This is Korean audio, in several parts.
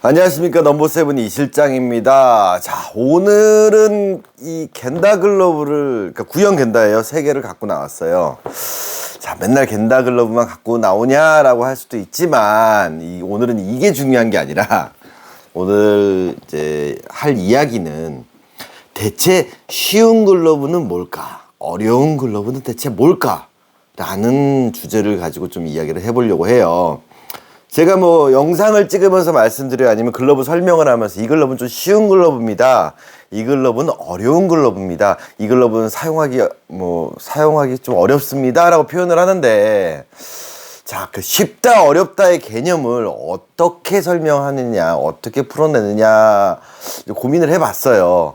안녕하십니까, 넘버세븐 이실장입니다. 자, 오늘은 이 겐다 글러브를, 그러니까 구형 겐다예요. 3개를 갖고 나왔어요. 자, 맨날 겐다 글러브만 갖고 나오냐라고 할 수도 있지만, 오늘은 이게 중요한 게 아니라, 오늘 이제 할 이야기는 대체 쉬운 글러브는 뭘까? 어려운 글러브는 대체 뭘까? 라는 주제를 가지고 좀 이야기를 해보려고 해요. 제가 뭐 영상을 찍으면서 말씀드려요, 아니면 글러브 설명을 하면서 이 글러브는 좀 쉬운 글러브입니다, 이 글러브는 어려운 글러브입니다, 이 글러브는 사용하기 좀 어렵습니다 라고 표현을 하는데, 자, 그 쉽다 어렵다의 개념을 어떻게 설명하느냐, 어떻게 풀어내느냐 고민을 해봤어요.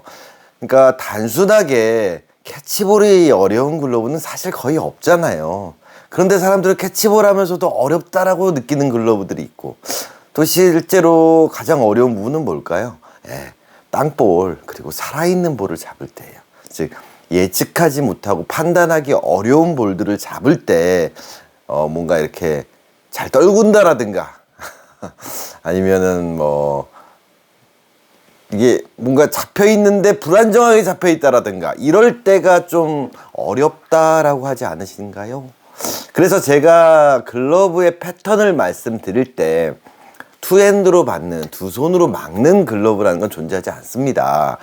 그러니까 단순하게 캐치볼이 어려운 글러브는 사실 거의 없잖아요. 그런데 사람들은 캐치볼 하면서도 어렵다라고 느끼는 글러브들이 있고, 또 실제로 가장 어려운 부분은 뭘까요? 땅볼, 그리고 살아있는 볼을 잡을 때예요. 즉, 예측하지 못하고 판단하기 어려운 볼들을 잡을 때 뭔가 이렇게 잘 떨군다라든가 아니면은 이게 뭔가 잡혀있는데 불안정하게 잡혀있다라든가 이럴 때가 좀 어렵다라고 하지 않으신가요? 그래서 제가 글러브의 패턴을 말씀드릴 때 투핸드로 받는, 두 손으로 막는 글러브라는 건 존재하지 않습니다.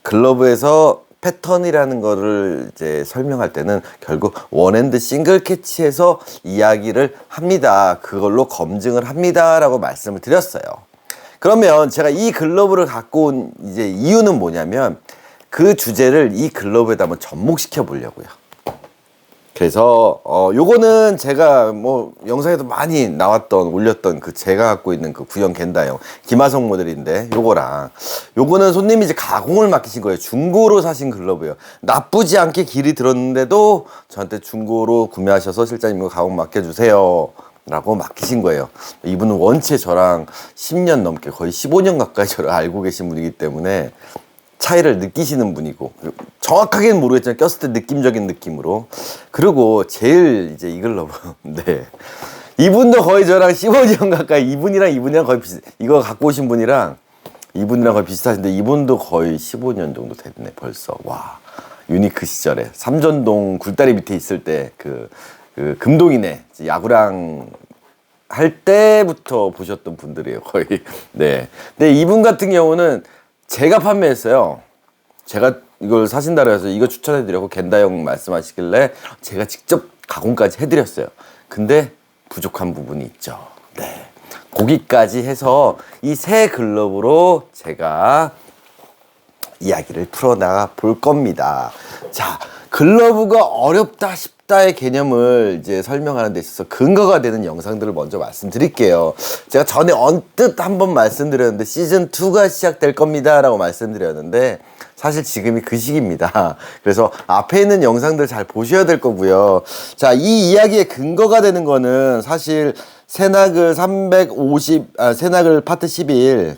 글러브에서 패턴이라는 거를 이제 설명할 때는 결국 원핸드 싱글 캐치해서 이야기를 합니다. 그걸로 검증을 합니다 라고 말씀을 드렸어요. 그러면 제가 이 글러브를 갖고 온 이제 이유는 뭐냐면, 그 주제를 이 글러브에다 한번 접목시켜 보려고요. 그래서 요거는 제가 뭐 영상에도 많이 올렸던 그 제가 갖고 있는 그 구형 겐다형 김하성 모델인데, 요거는 손님이 이제 가공을 맡기신 거예요. 중고로 사신 글러브예요. 나쁘지 않게 길이 들었는데도 저한테 중고로 구매하셔서 실장님 이거 가공 맡겨주세요 라고 맡기신 거예요. 이분은 원체 저랑 10년 넘게, 거의 15년 가까이 저를 알고 계신 분이기 때문에 차이를 느끼시는 분이고, 정확하게는 모르겠지만 꼈을 때 느낌적인 느낌으로. 그리고 제일 이제 이 글러브 네, 이분도 거의 저랑 15년 가까이, 이분이랑 거의 이거 갖고 오신 분이랑 이분이랑 거의 비슷하신데, 이분도 거의 15년 정도 됐네 벌써. 와, 유니크 시절에 삼전동 굴다리 밑에 있을 때 그 금동이네 야구랑 할 때부터 보셨던 분들이에요 거의. 네. 근데 이분 같은 경우는 제가 판매했어요. 제가 이걸 사신다 그래서 이거 추천해드렸고, 겐다형 말씀하시길래 제가 직접 가공까지 해드렸어요. 근데 부족한 부분이 있죠. 네. 거기까지 해서 이 새 글러브로 제가 이야기를 풀어나가 볼 겁니다. 자, 글러브가 어렵다 쉽다의 개념을 이제 설명하는 데 있어서 근거가 되는 영상들을 먼저 말씀드릴게요. 제가 전에 언뜻 한번 말씀드렸는데 시즌2가 시작될 겁니다 라고 말씀드렸는데, 사실 지금이 그 시기입니다. 그래서 앞에 있는 영상들 잘 보셔야 될 거고요. 자, 이 이야기의 근거가 되는 거는 사실 새나글 새나글 파트 11,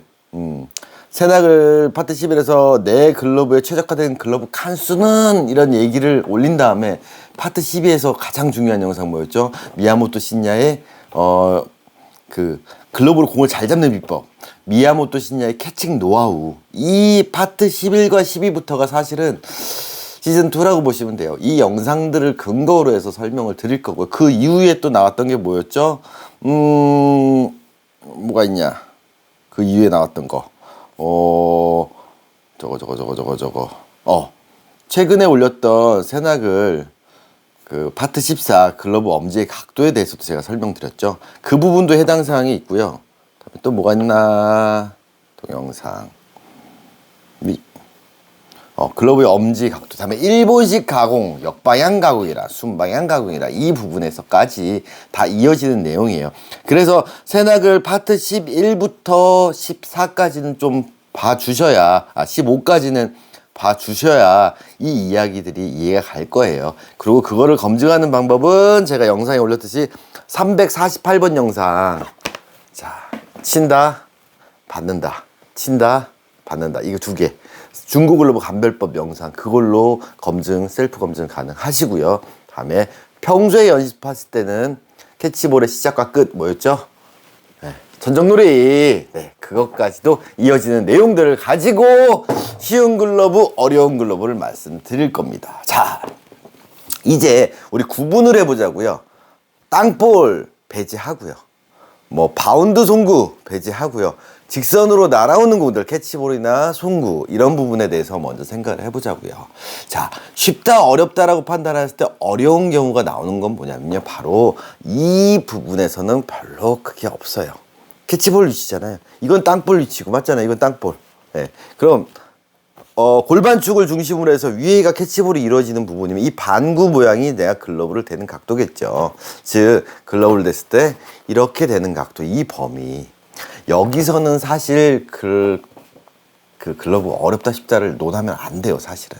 새나글 파트 11에서 내 글러브에 최적화된 글러브 칸수는, 이런 얘기를 올린 다음에 파트 12에서 가장 중요한 영상 뭐였죠? 미야모토 신야의 그 글러브로 공을 잘 잡는 비법, 미야모토 신야의 캐칭 노하우, 이 파트 11과 12부터가 사실은 시즌2라고 보시면 돼요. 이 영상들을 근거로 해서 설명을 드릴 거고요. 그 이후에 또 나왔던 게 뭐였죠? 뭐가 있냐? 그 이후에 나왔던 거. 최근에 올렸던 새나글 그 파트 14 글러브 엄지의 각도에 대해서도 제가 설명드렸죠. 그 부분도 해당 사항이 있고요. 다음에 또 뭐가 있나? 동영상. 글러브의 엄지 각도, 다음에 일본식 가공, 역방향 가공이라 순방향 가공이라 이 부분에서까지 다 이어지는 내용이에요. 그래서 새나글 파트 11부터 14까지는 좀 봐주셔야, 15까지는 봐주셔야 이 이야기들이 이해가 갈 거예요. 그리고 그거를 검증하는 방법은 제가 영상에 올렸듯이 348번 영상. 자, 친다, 받는다, 친다, 받는다, 이거 2개. 중고 글러브 감별법 영상, 그걸로 셀프 검증 가능하시고요. 다음에 평소에 연습하실 때는 캐치볼의 시작과 끝 뭐였죠? 네, 전정놀이. 네, 그것까지도 이어지는 내용들을 가지고 쉬운 글러브, 어려운 글러브를 말씀드릴 겁니다. 자, 이제 우리 구분을 해보자고요. 땅볼 배제하고요. 뭐 바운드 송구 배제하고요. 직선으로 날아오는 공들, 캐치볼이나 송구 이런 부분에 대해서 먼저 생각을 해보자고요. 자, 쉽다 어렵다라고 판단했을 때 어려운 경우가 나오는 건 뭐냐면요, 바로 이 부분에서는 별로 크게 없어요. 캐치볼 위치잖아요. 이건 땅볼 위치고, 맞잖아요. 이건 땅볼. 네. 그럼 골반축을 중심으로 해서 위에가 캐치볼이 이루어지는 부분이면 이 반구 모양이 내가 글러브를 대는 각도겠죠. 즉 글러브를 댔을 때 이렇게 되는 각도, 이 범위. 여기서는 사실 그 글러브가 어렵다 쉽다를 논하면 안 돼요. 사실은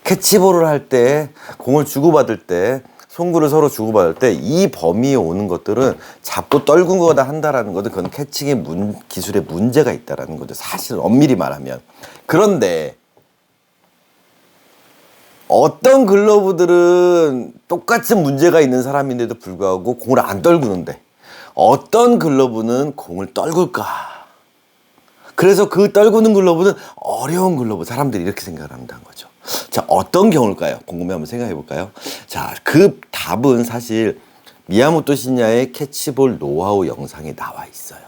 캐치볼을 할 때, 공을 주고받을 때, 송구를 서로 주고받을 때 이 범위에 오는 것들은 잡고 떨군 거다 한다라는 것은 그건 캐칭의 기술에 문제가 있다라는 거죠. 사실 엄밀히 말하면. 그런데 어떤 글러브들은 똑같은 문제가 있는 사람인데도 불구하고 공을 안 떨구는데, 어떤 글러브는 공을 떨굴까? 그래서 그 떨구는 글러브는 어려운 글러브, 사람들이 이렇게 생각을 한다는 거죠. 자, 어떤 경우일까요? 궁금해 한번 생각해 볼까요? 자, 그 답은 사실 미야모토 신야의 캐치볼 노하우 영상에 나와 있어요.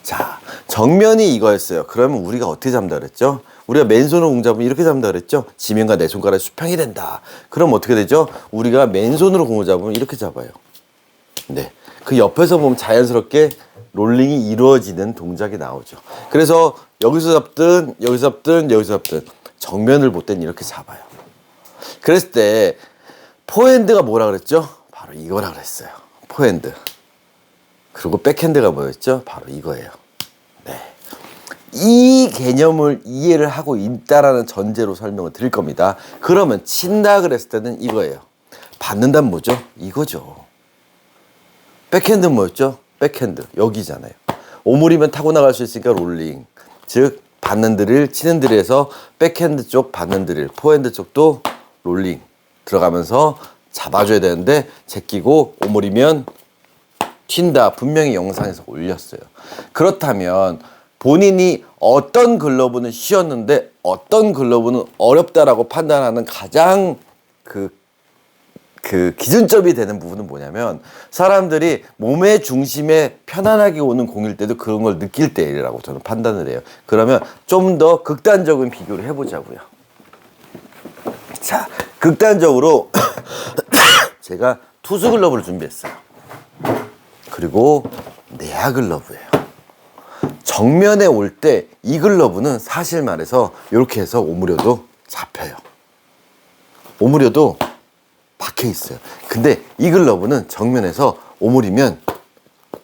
자, 정면이 이거였어요. 그러면 우리가 어떻게 잡는다 그랬죠? 우리가 맨손으로 공 잡으면 이렇게 잡는다 그랬죠? 지면과 내 손가락 수평이 된다. 그럼 어떻게 되죠? 우리가 맨손으로 공을 잡으면 이렇게 잡아요. 네. 그 옆에서 보면 자연스럽게 롤링이 이루어지는 동작이 나오죠. 그래서 여기서 잡든 여기서 잡든 여기서 잡든 정면을 볼 땐 이렇게 잡아요. 그랬을 때 포핸드가 뭐라 그랬죠? 바로 이거라 그랬어요. 포핸드. 그리고 백핸드가 뭐였죠? 바로 이거예요. 네. 이 개념을 이해를 하고 있다라는 전제로 설명을 드릴 겁니다. 그러면 친다 그랬을 때는 이거예요. 받는다는 뭐죠? 이거죠. 백핸드는 뭐였죠? 백핸드. 여기잖아요. 오므리면 타고 나갈 수 있으니까 롤링. 즉 받는 드릴, 치는 드릴에서 백핸드 쪽 받는 드릴, 포핸드 쪽도 롤링 들어가면서 잡아줘야 되는데 제끼고 오므리면 튄다. 분명히 영상에서 올렸어요. 그렇다면 본인이 어떤 글러브는 쉬웠는데 어떤 글러브는 어렵다라고 판단하는 가장 그 기준점이 되는 부분은 뭐냐면, 사람들이 몸의 중심에 편안하게 오는 공일 때도 그런 걸 느낄 때라고 저는 판단을 해요. 그러면 좀 더 극단적인 비교를 해보자고요. 자, 극단적으로 제가 투수 글러브를 준비했어요. 그리고 내야 글러브예요. 정면에 올 때 이 글러브는 사실 말해서 이렇게 해서 오므려도 잡혀요. 오므려도 박혀 있어요. 근데 이 글러브는 정면에서 오므리면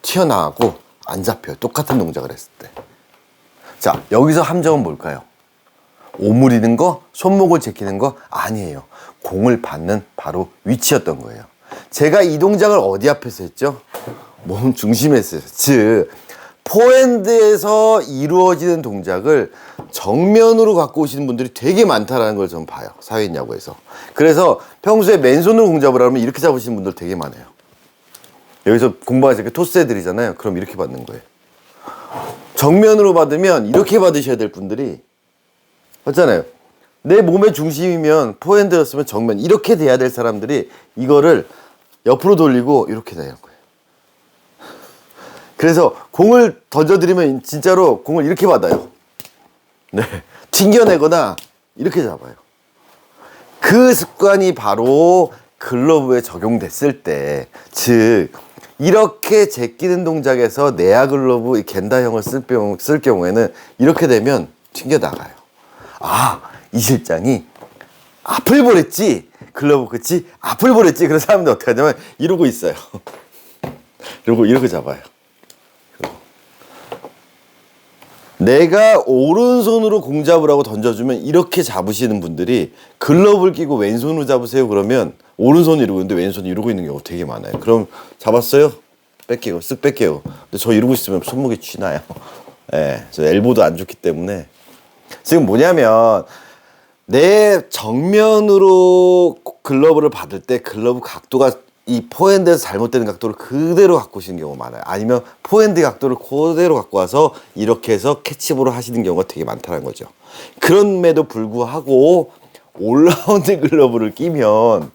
튀어나가고 안 잡혀요. 똑같은 동작을 했을 때. 자, 여기서 함정은 뭘까요? 오므리는 거, 손목을 제끼는 거 아니에요. 공을 받는 바로 위치였던 거예요. 제가 이 동작을 어디 앞에서 했죠? 몸 중심에 했어요. 즉 포핸드에서 이루어지는 동작을 정면으로 갖고 오시는 분들이 되게 많다라는 걸 좀 봐요. 사회인야구에서. 그래서 평소에 맨손으로 공 잡으라면 이렇게 잡으시는 분들 되게 많아요. 여기서 공방에서 이렇게 토스 해드리잖아요. 그럼 이렇게 받는 거예요. 정면으로 받으면 이렇게 받으셔야 될 분들이, 맞잖아요. 내 몸의 중심이면 포핸드였으면 정면 이렇게 돼야 될 사람들이 이거를 옆으로 돌리고 이렇게 되는 거예요. 그래서 공을 던져드리면 진짜로 공을 이렇게 받아요. 네. 튕겨내거나 이렇게 잡아요. 그 습관이 바로 글러브에 적용됐을 때, 즉 이렇게 제끼는 동작에서 내야 글러브 이 겐다형을 쓸 경우에는 이렇게 되면 튕겨나가요. 아, 이 실장이 앞을 보랬지, 글러브 그치? 앞을 보랬지. 그래서 사람들이 어떻게 하냐면 이러고 있어요. 그리고 이렇게 잡아요. 내가 오른손으로 공 잡으라고 던져주면 이렇게 잡으시는 분들이 글러브를 끼고 왼손으로 잡으세요 그러면 오른손이 이러고 있는데 왼손이 이러고 있는 경우가 되게 많아요. 그럼 잡았어요? 뺄게요. 쓱 뺄게요. 근데 저 이러고 있으면 손목이 쥐나요. 예, 저 엘보도 안 좋기 때문에. 지금 뭐냐면 내 정면으로 글러브를 받을 때 글러브 각도가 이 포핸드에서 잘못되는 각도를 그대로 갖고 오시는 경우가 많아요. 아니면 포핸드 각도를 그대로 갖고 와서 이렇게 해서 캐치볼을 하시는 경우가 되게 많다는 거죠. 그럼에도 불구하고 올라운드 글러브를 끼면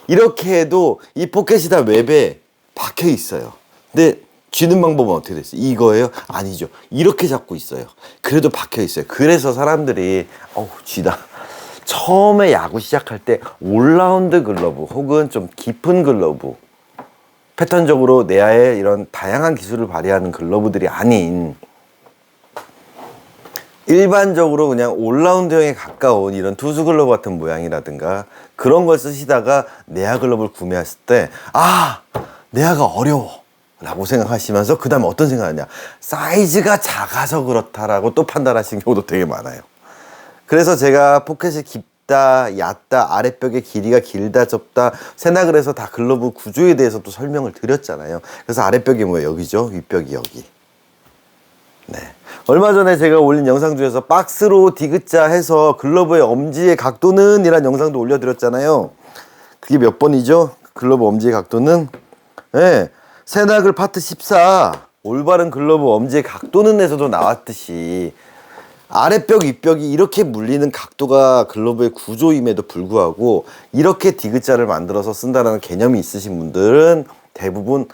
이렇게 해도 이 포켓이 다 웹에 박혀 있어요. 근데 쥐는 방법은 어떻게 됐어요? 이거예요? 아니죠. 이렇게 잡고 있어요. 그래도 박혀 있어요. 그래서 사람들이 쥐다. 처음에 야구 시작할 때 올라운드 글러브 혹은 좀 깊은 글러브, 패턴적으로 내야에 이런 다양한 기술을 발휘하는 글러브들이 아닌 일반적으로 그냥 올라운드형에 가까운 이런 투수 글러브 같은 모양이라든가 그런 걸 쓰시다가 내야 글러브를 구매하실 때 내야가 어려워 라고 생각하시면서 그 다음에 어떤 생각하냐, 사이즈가 작아서 그렇다라고 또 판단하시는 경우도 되게 많아요. 그래서 제가 포켓이 깊다, 얕다, 아랫벽의 길이가 길다, 좁다, 세나글에서 다 글러브 구조에 대해서 또 설명을 드렸잖아요. 그래서 아랫벽이 뭐예요? 여기죠. 윗벽이 여기. 네. 얼마 전에 제가 올린 영상 중에서 박스로 디귿자 해서 글러브의 엄지의 각도는 이란 영상도 올려드렸잖아요. 그게 몇 번이죠? 글러브 엄지의 각도는 세나글 파트 14 올바른 글러브 엄지의 각도는 에서도 나왔듯이 아랫벽 윗벽이 이렇게 물리는 각도가 글러브의 구조임에도 불구하고 이렇게 디귿자를 만들어서 쓴다는 개념이 있으신 분들은 대부분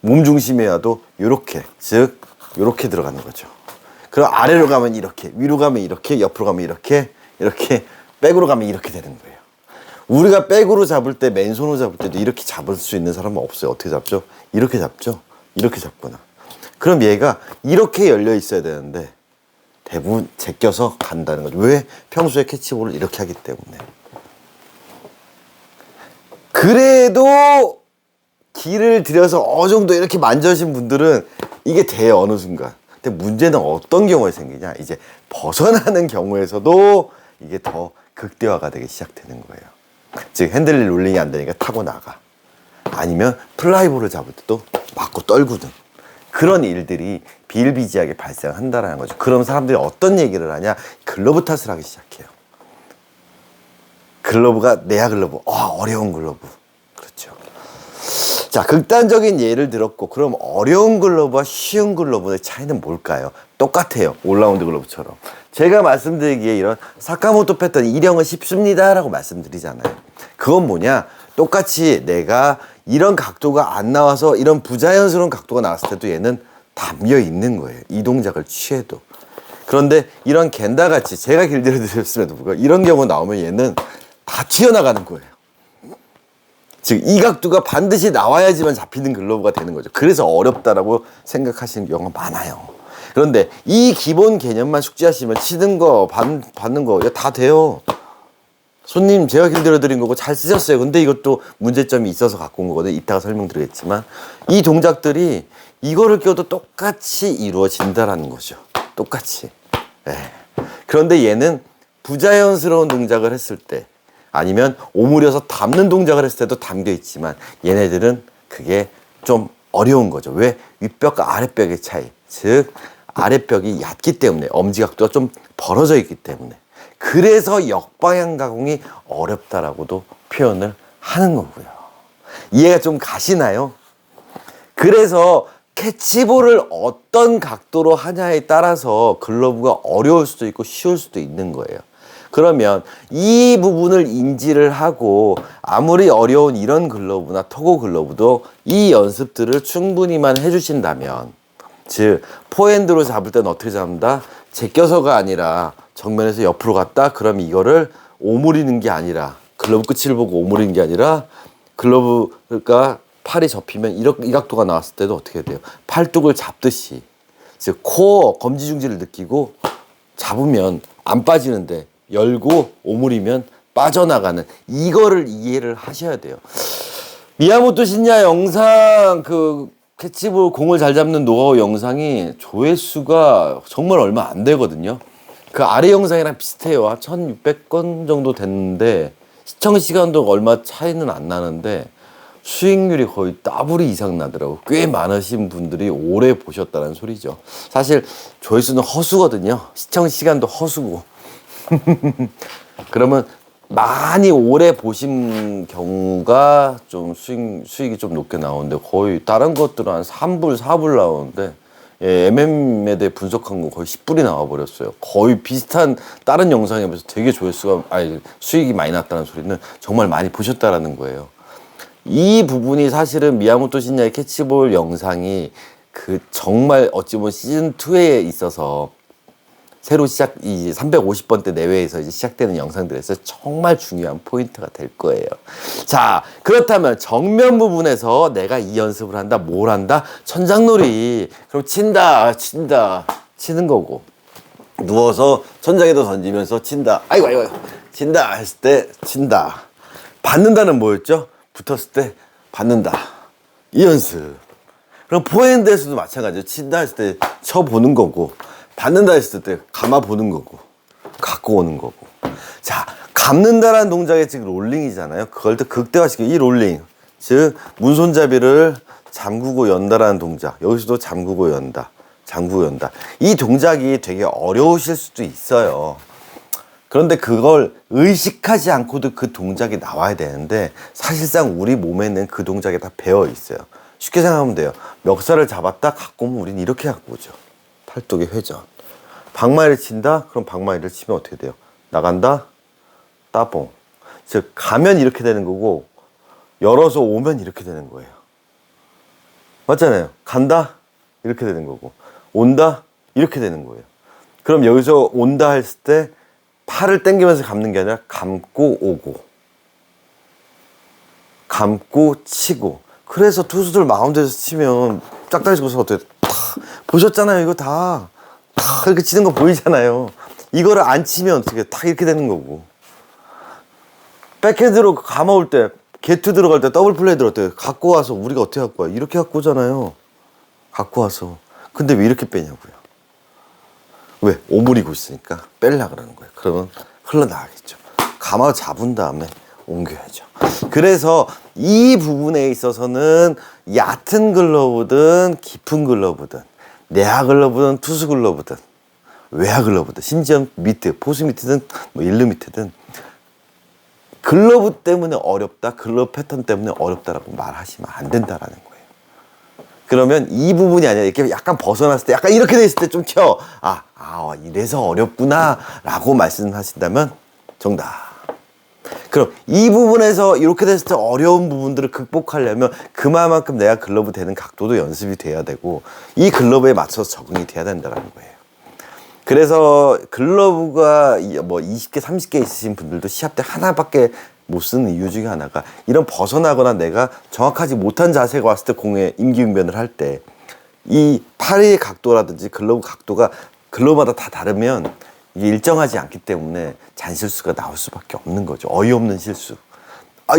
몸 중심에 와도 요렇게, 즉 요렇게 들어가는 거죠. 그럼 아래로 가면 이렇게, 위로 가면 이렇게, 옆으로 가면 이렇게, 이렇게, 백으로 가면 이렇게 되는 거예요. 우리가 백으로 잡을 때, 맨손으로 잡을 때도 이렇게 잡을 수 있는 사람은 없어요. 어떻게 잡죠? 이렇게 잡죠? 이렇게 잡거나. 그럼 얘가 이렇게 열려 있어야 되는데 대부분 제껴서 간다는 거죠. 왜? 평소에 캐치볼을 이렇게 하기 때문에. 그래도 길을 들여서 어느 정도 이렇게 만져신 분들은 이게 돼요, 어느 순간. 근데 문제는 어떤 경우에 생기냐, 이제 벗어나는 경우에서도 이게 더 극대화가 되기 시작되는 거예요. 즉 핸들 롤링이 안 되니까 타고 나가, 아니면 플라이볼을 잡을 때도 맞고 떨구는 그런 일들이 비일비재하게 발생한다는 거죠. 그럼 사람들이 어떤 얘기를 하냐, 글러브 탓을 하기 시작해요. 글러브가 내야 글러브, 어려운 글러브. 그렇죠. 자, 극단적인 예를 들었고, 그럼 어려운 글러브와 쉬운 글러브의 차이는 뭘까요? 똑같아요. 올라운드 글러브처럼. 제가 말씀드리기에 이런 사카모토 패턴 일형은 쉽습니다 라고 말씀드리잖아요. 그건 뭐냐, 똑같이 내가 이런 각도가 안 나와서 이런 부자연스러운 각도가 나왔을 때도 얘는 담겨 있는 거예요. 이 동작을 취해도. 그런데 이런 겐다같이 제가 길들여 드렸음에도 불구하고 이런 경우 나오면 얘는 다 튀어나가는 거예요. 즉 이 각도가 반드시 나와야지만 잡히는 글러브가 되는 거죠. 그래서 어렵다라고 생각하시는 경우가 많아요. 그런데 이 기본 개념만 숙지하시면 치는 거, 받는 거 다 돼요. 손님, 제가 길들여 드린 거고 잘 쓰셨어요. 근데 이것도 문제점이 있어서 갖고 온 거거든요. 이따가 설명드리겠지만 이 동작들이 이거를 껴도 똑같이 이루어진다라는 거죠. 똑같이. 그런데 얘는 부자연스러운 동작을 했을 때, 아니면 오므려서 담는 동작을 했을 때도 담겨 있지만 얘네들은 그게 좀 어려운 거죠. 왜? 윗벽과 아랫벽의 차이. 즉 아랫벽이 얕기 때문에, 엄지 각도가 좀 벌어져 있기 때문에. 그래서 역방향 가공이 어렵다라고도 표현을 하는 거고요. 이해가 좀 가시나요? 그래서 캐치볼을 어떤 각도로 하냐에 따라서 글러브가 어려울 수도 있고 쉬울 수도 있는 거예요. 그러면 이 부분을 인지를 하고 아무리 어려운 이런 글러브나 토고 글러브도 이 연습들을 충분히만 해주신다면, 즉 포핸드로 잡을 때는 어떻게 잡는다? 제껴서가 아니라 정면에서 옆으로 갔다? 그럼 이거를 오므리는 게 아니라, 글러브 끝을 보고 오므리는 게 아니라, 글러브가 팔이 접히면 이 각도가 나왔을 때도 어떻게 돼요? 팔뚝을 잡듯이, 즉 코어 검지중지를 느끼고 잡으면 안 빠지는데 열고 오므리면 빠져나가는, 이거를 이해를 하셔야 돼요. 미야모토 신야 영상, 그 캐치볼 공을 잘 잡는 노하우 영상이 조회수가 정말 얼마 안 되거든요. 그 아래 영상이랑 비슷해요. 1600건 정도 됐는데 시청 시간도 얼마 차이는 안 나는데 수익률이 거의 더블이 이상 나더라고. 꽤 많으신 분들이 오래 보셨다는 소리죠. 사실 조회수는 허수거든요. 시청 시간도 허수고. 그러면 많이 오래 보신 경우가 좀 수익이 좀 높게 나오는데 거의 다른 것들은 한 3불, 4불 나오는데 예, MM에 대해 분석한 거 거의 10불이 나와버렸어요. 거의 비슷한 다른 영상에 비해서 되게 수익이 많이 났다는 소리는 정말 많이 보셨다라는 거예요. 이 부분이 사실은 미야모토 신야의 캐치볼 영상이 그 정말 어찌 보면 시즌2에 있어서 새로 이 350번대 내외에서 이제 시작되는 영상들에서 정말 중요한 포인트가 될 거예요. 자, 그렇다면 정면 부분에서 내가 이 연습을 한다, 뭘 한다? 천장놀이. 그럼 친다, 치는 거고. 누워서 천장에도 던지면서 친다. 아이고, 친다 했을 때 친다. 받는다는 뭐였죠? 붙었을 때 받는다. 이 연습. 그럼 포핸드에서도 마찬가지죠. 친다 했을 때 쳐보는 거고. 받는다 했을 때 감아 보는 거고 갖고 오는 거고. 자, 감는다라는 동작이 지금 롤링이잖아요. 그걸 또 극대화시켜. 이 롤링, 즉 문손잡이를 잠그고 연다라는 동작. 여기서도 잠그고 연다, 잠그고 연다. 이 동작이 되게 어려우실 수도 있어요. 그런데 그걸 의식하지 않고도 그 동작이 나와야 되는데 사실상 우리 몸에는 그 동작이 다 배어 있어요. 쉽게 생각하면 돼요. 멱살을 잡았다 갖고 오면 우리는 이렇게 갖고 오죠. 팔뚝의 회전. 방망이를 친다? 그럼 방망이를 치면 어떻게 돼요? 나간다? 따봉. 즉 가면 이렇게 되는 거고 열어서 오면 이렇게 되는 거예요. 맞잖아요. 간다? 이렇게 되는 거고 온다? 이렇게 되는 거예요. 그럼 여기서 온다 했을 때 팔을 당기면서 감는 게 아니라 감고 오고 감고 치고. 그래서 투수들 마운드에서 치면 짝다리고서 어떻게 보셨잖아요. 이거 다 이렇게 치는 거 보이잖아요. 이거를 안 치면 어떻게 탁 이렇게 되는 거고. 백핸드로 감아올 때 게트 들어갈 때 더블 플레이 들어갈 때 갖고 와서 우리가 어떻게 갖고 와요? 이렇게 갖고 오잖아요. 갖고 와서. 근데 왜 이렇게 빼냐고요. 왜? 오므리고 있으니까 빼려고 그러는 거예요. 그러면 흘러나가겠죠. 감아 잡은 다음에 옮겨야죠. 그래서 이 부분에 있어서는 얕은 글러브든 깊은 글러브든 내야 글러브든 투수 글러브든 외야 글러브든 심지어 미트, 포수 미트든 뭐 일루 미트든 글러브 때문에 어렵다, 글러브 패턴 때문에 어렵다라고 말하시면 안 된다라는 거예요. 그러면 이 부분이 아니라 이렇게 약간 벗어났을 때 약간 이렇게 돼 있을 때 좀 튀어. 이래서 어렵구나 라고 말씀하신다면 정답. 그럼 이 부분에서 이렇게 됐을 때 어려운 부분들을 극복하려면 그만큼 내가 글러브 대는 각도도 연습이 돼야 되고 이 글러브에 맞춰서 적응이 돼야 된다는 거예요. 그래서 글러브가 뭐 20개, 30개 있으신 분들도 시합 때 하나밖에 못 쓰는 이유 중에 하나가 이런 벗어나거나 내가 정확하지 못한 자세가 왔을 때 공에 임기응변을 할 때 이 팔의 각도라든지 글러브 각도가 글러브마다 다 다르면 이게 일정하지 않기 때문에 잔실수가 나올 수밖에 없는 거죠. 어이없는 실수.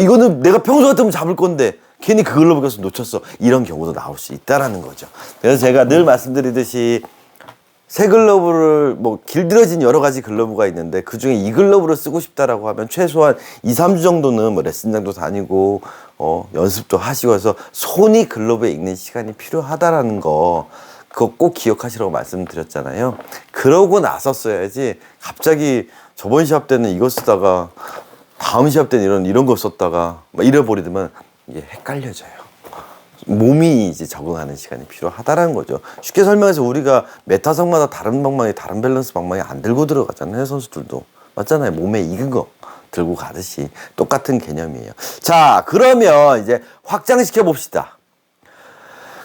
이거는 내가 평소 같으면 잡을 건데 괜히 그 글러브 가서 놓쳤어. 이런 경우도 나올 수 있다라는 거죠. 그래서 제가 늘 말씀드리듯이 새 글러브를 뭐 길들여진 여러 가지 글러브가 있는데 그중에 이 글러브를 쓰고 싶다라고 하면 최소한 2, 3주 정도는 뭐 레슨장도 다니고 연습도 하시고 해서 손이 글러브에 익는 시간이 필요하다라는 거 그거 꼭 기억하시라고 말씀드렸잖아요. 그러고 나서 써야지 갑자기 저번 시합 때는 이거 쓰다가 다음 시합 때는 이런 거 썼다가 막 잃어버리면 이게 헷갈려져요. 몸이 이제 적응하는 시간이 필요하다라는 거죠. 쉽게 설명해서 우리가 메타성마다 다른 방망이, 다른 밸런스 방망이 안 들고 들어가잖아요. 선수들도. 맞잖아요. 몸에 익은 거 들고 가듯이 똑같은 개념이에요. 자, 그러면 이제 확장시켜 봅시다.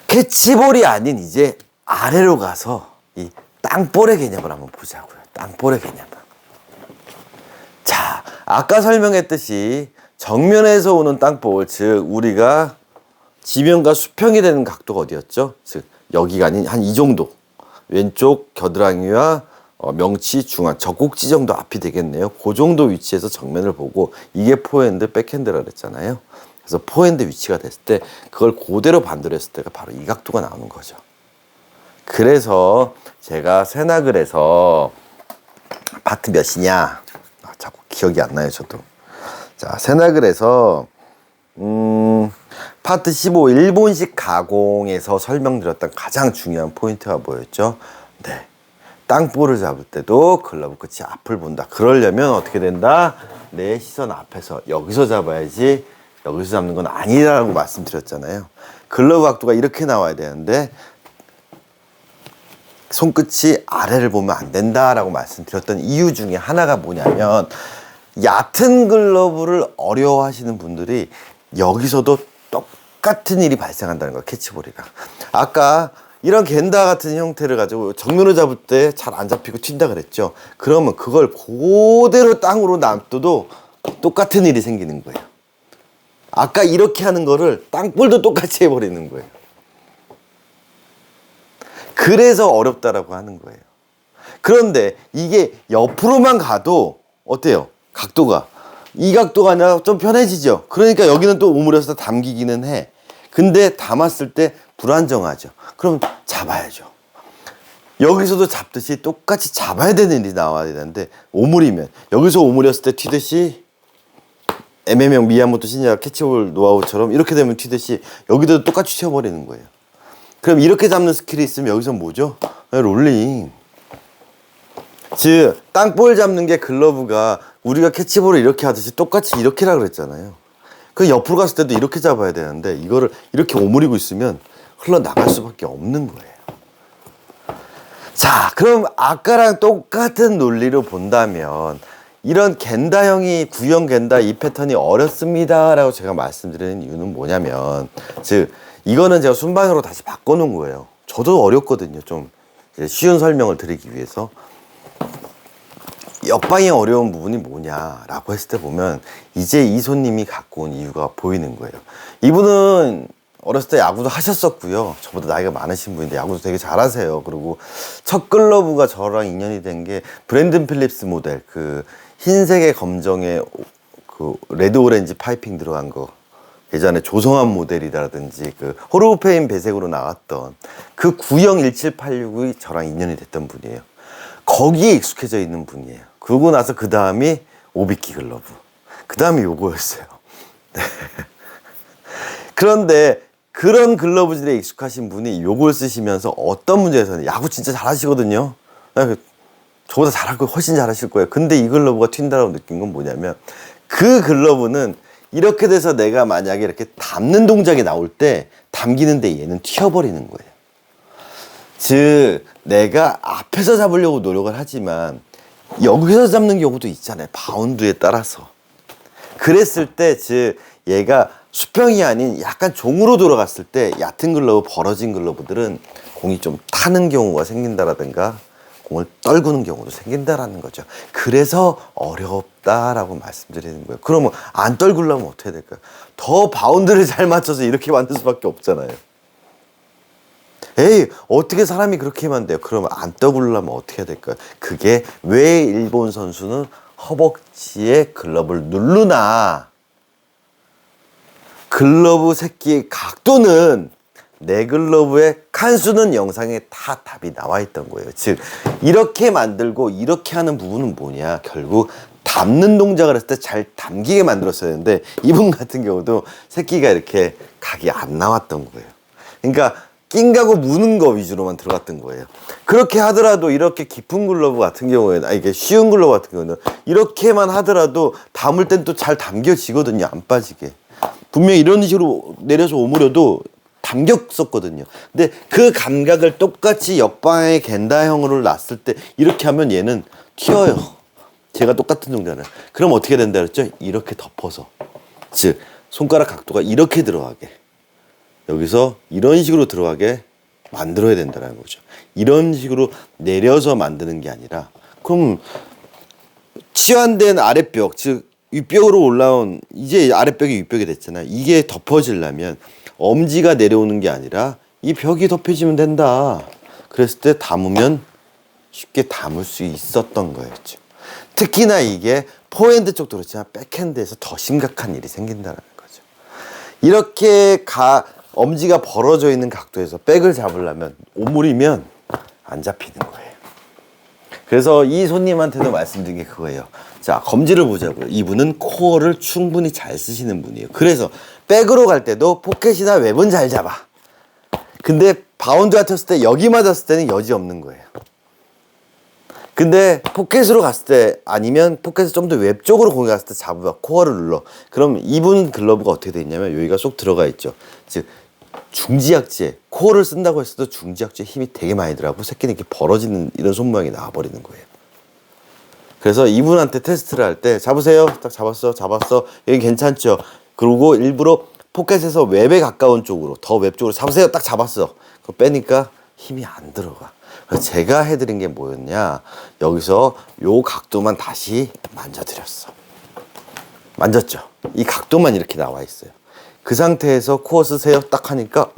캐치볼이 아닌 이제 아래로 가서 이 땅볼의 개념을 한번 보자고요. 땅볼의 개념. 자, 아까 설명했듯이 정면에서 오는 땅볼, 즉 우리가 지면과 수평이 되는 각도가 어디였죠? 즉 여기가 아닌 한 이 정도. 왼쪽 겨드랑이와 명치 중앙 젖꼭지 정도 앞이 되겠네요. 그 정도 위치에서 정면을 보고 이게 포핸드, 백핸드라 그랬잖아요. 그래서 포핸드 위치가 됐을 때 그걸 그대로 반대로 했을 때가 바로 이 각도가 나오는 거죠. 그래서 제가 세나글에서 파트 몇이냐? 자꾸 기억이 안 나요, 저도. 자, 세나글에서 파트 15 일본식 가공에서 설명드렸던 가장 중요한 포인트가 뭐였죠? 네, 땅볼을 잡을 때도 글러브 끝이 앞을 본다. 그러려면 어떻게 된다? 내 시선 앞에서 여기서 잡아야지 여기서 잡는 건 아니라고 말씀드렸잖아요. 글러브 각도가 이렇게 나와야 되는데 손끝이 아래를 보면 안 된다라고 말씀드렸던 이유 중에 하나가 뭐냐면 얕은 글러브를 어려워하시는 분들이 여기서도 똑같은 일이 발생한다는 거예요. 캐치볼이랑. 아까 이런 겐다 같은 형태를 가지고 정면으로 잡을 때 잘 안 잡히고 튄다 그랬죠. 그러면 그걸 그대로 땅으로 놔둬도 똑같은 일이 생기는 거예요. 아까 이렇게 하는 거를 땅볼도 똑같이 해버리는 거예요. 그래서 어렵다라고 하는 거예요. 그런데 이게 옆으로만 가도 어때요? 각도가. 이 각도가 아니라 좀 편해지죠. 그러니까 여기는 또 오므려서 담기기는 해. 근데 담았을 때 불안정하죠. 그럼 잡아야죠. 여기서도 잡듯이 똑같이 잡아야 되는 일이 나와야 되는데 오므리면 여기서 오므렸을 때 튀듯이 MM형 미야모토 신야 캐치볼 노하우처럼 이렇게 되면 튀듯이 여기도 똑같이 튀어버리는 거예요. 그럼 이렇게 잡는 스킬이 있으면 여기서 뭐죠? 롤링. 즉 땅볼 잡는 게 글러브가 우리가 캐치볼을 이렇게 하듯이 똑같이 이렇게라 그랬잖아요. 그 옆으로 갔을 때도 이렇게 잡아야 되는데 이거를 이렇게 오므리고 있으면 흘러나갈 수밖에 없는 거예요. 자, 그럼 아까랑 똑같은 논리로 본다면 이런 겐다형이 구형 겐다 이 패턴이 어렵습니다 라고 제가 말씀드리는 이유는 뭐냐면 즉 이거는 제가 순방으로 다시 바꿔놓은 거예요. 저도 어렵거든요. 좀 쉬운 설명을 드리기 위해서. 역방이 어려운 부분이 뭐냐라고 했을 때 보면 이제 이 손님이 갖고 온 이유가 보이는 거예요. 이분은 어렸을 때 야구도 하셨었고요. 저보다 나이가 많으신 분인데 야구도 되게 잘하세요. 그리고 첫 글러브가 저랑 인연이 된 게 브랜든 필립스 모델 그 흰색에 검정에 그 레드 오렌지 파이핑 들어간 거 예전에 조성한 모델이라든지 그 호르페인 배색으로 나왔던 그 구형 1786이 저랑 인연이 됐던 분이에요. 거기에 익숙해져 있는 분이에요. 그러고 나서 그 다음이 오비키 글러브. 그 다음이 요거였어요. 네. 그런데 그런 글러브질에 익숙하신 분이 요걸 쓰시면서 어떤 문제에서는 야구 진짜 잘하시거든요. 저보다 잘할 거 훨씬 잘하실 거예요. 근데 이 글러브가 튄다라고 느낀 건 뭐냐면 그 글러브는 이렇게 돼서 내가 만약에 이렇게 담는 동작이 나올 때 담기는데 얘는 튀어버리는 거예요. 즉 내가 앞에서 잡으려고 노력을 하지만 여기서 잡는 경우도 있잖아요. 바운드에 따라서. 그랬을 때 즉 얘가 수평이 아닌 약간 종으로 돌아갔을 때 얕은 글러브, 벌어진 글러브들은 공이 좀 타는 경우가 생긴다라든가 공을 떨구는 경우도 생긴다라는 거죠. 그래서 어렵다라고 말씀드리는 거예요. 그러면 안 떨구려면 어떻게 해야 될까요? 더 바운드를 잘 맞춰서 이렇게 만들 수밖에 없잖아요. 에이, 어떻게 사람이 그렇게 하면 돼요? 그러면 안 떨구려면 어떻게 해야 될까요? 그게 왜 일본 선수는 허벅지에 글러브를 누르나? 글러브 새끼의 각도는 내 글러브의 칸수는 영상에 다 답이 나와 있던 거예요. 즉 이렇게 만들고 이렇게 하는 부분은 뭐냐? 결국 담는 동작을 했을 때 잘 담기게 만들었어야 되는데 이분 같은 경우도 새끼가 이렇게 각이 안 나왔던 거예요. 그러니까 낑가고 무는 거 위주로만 들어갔던 거예요. 그렇게 하더라도 이렇게 깊은 글러브 같은 경우에는 이게 쉬운 글러브 같은 경우는 이렇게만 하더라도 담을 땐 또 잘 담겨지거든요. 안 빠지게. 분명히 이런 식으로 내려서 오므려도 담겼었거든요. 근데 그 감각을 똑같이 역방향의 겐다형으로 놨을 때 이렇게 하면 얘는 튀어요. 제가 똑같은 동작을. 그럼 어떻게 된다 그랬죠? 이렇게 덮어서. 즉 손가락 각도가 이렇게 들어가게. 여기서 이런 식으로 들어가게 만들어야 된다는 거죠. 이런 식으로 내려서 만드는 게 아니라 그럼 치환된 아랫벽, 즉 윗벽으로 올라온 이제 아랫벽이 윗벽이 됐잖아요. 이게 덮어지려면 엄지가 내려오는 게 아니라 이 벽이 덮여지면 된다. 그랬을 때 담으면 쉽게 담을 수 있었던 거였죠. 특히나 이게 포핸드 쪽도 그렇지만 백핸드에서 더 심각한 일이 생긴다는 거죠. 이렇게 엄지가 벌어져 있는 각도에서 백을 잡으려면 오므리면 안 잡히는 거예요. 그래서 이 손님한테도 말씀드린 게 그거예요. 자, 검지를 보자고요. 이분은 코어를 충분히 잘 쓰시는 분이에요. 그래서 백으로 갈 때도 포켓이나 웹은 잘 잡아. 근데 바운드 같았을 때 여기 맞았을 때는 여지 없는 거예요. 근데 포켓으로 갔을 때 아니면 포켓에서 좀 더 웹 쪽으로 공이 갔을 때 잡아 코어를 눌러. 그럼 이분 글러브가 어떻게 돼 있냐면 여기가 쏙 들어가 있죠. 즉 중지약지에 코어를 쓴다고 했어도 중지약지에 힘이 되게 많이 들어가고 새끼는 이렇게 벌어지는 이런 손모양이 나와버리는 거예요. 그래서 이분한테 테스트를 할 때 잡으세요. 딱 잡았어. 여기 괜찮죠. 그리고 일부러 포켓에서 웹에 가까운 쪽으로 더 웹 쪽으로 잡으세요. 딱 잡았어. 그거 빼니까 힘이 안 들어가. 그래서 제가 해드린 게 뭐였냐, 여기서 요 각도만 다시 만져드렸어. 만졌죠. 이 각도만 이렇게 나와 있어요. 그 상태에서 코어 쓰세요 딱 하니까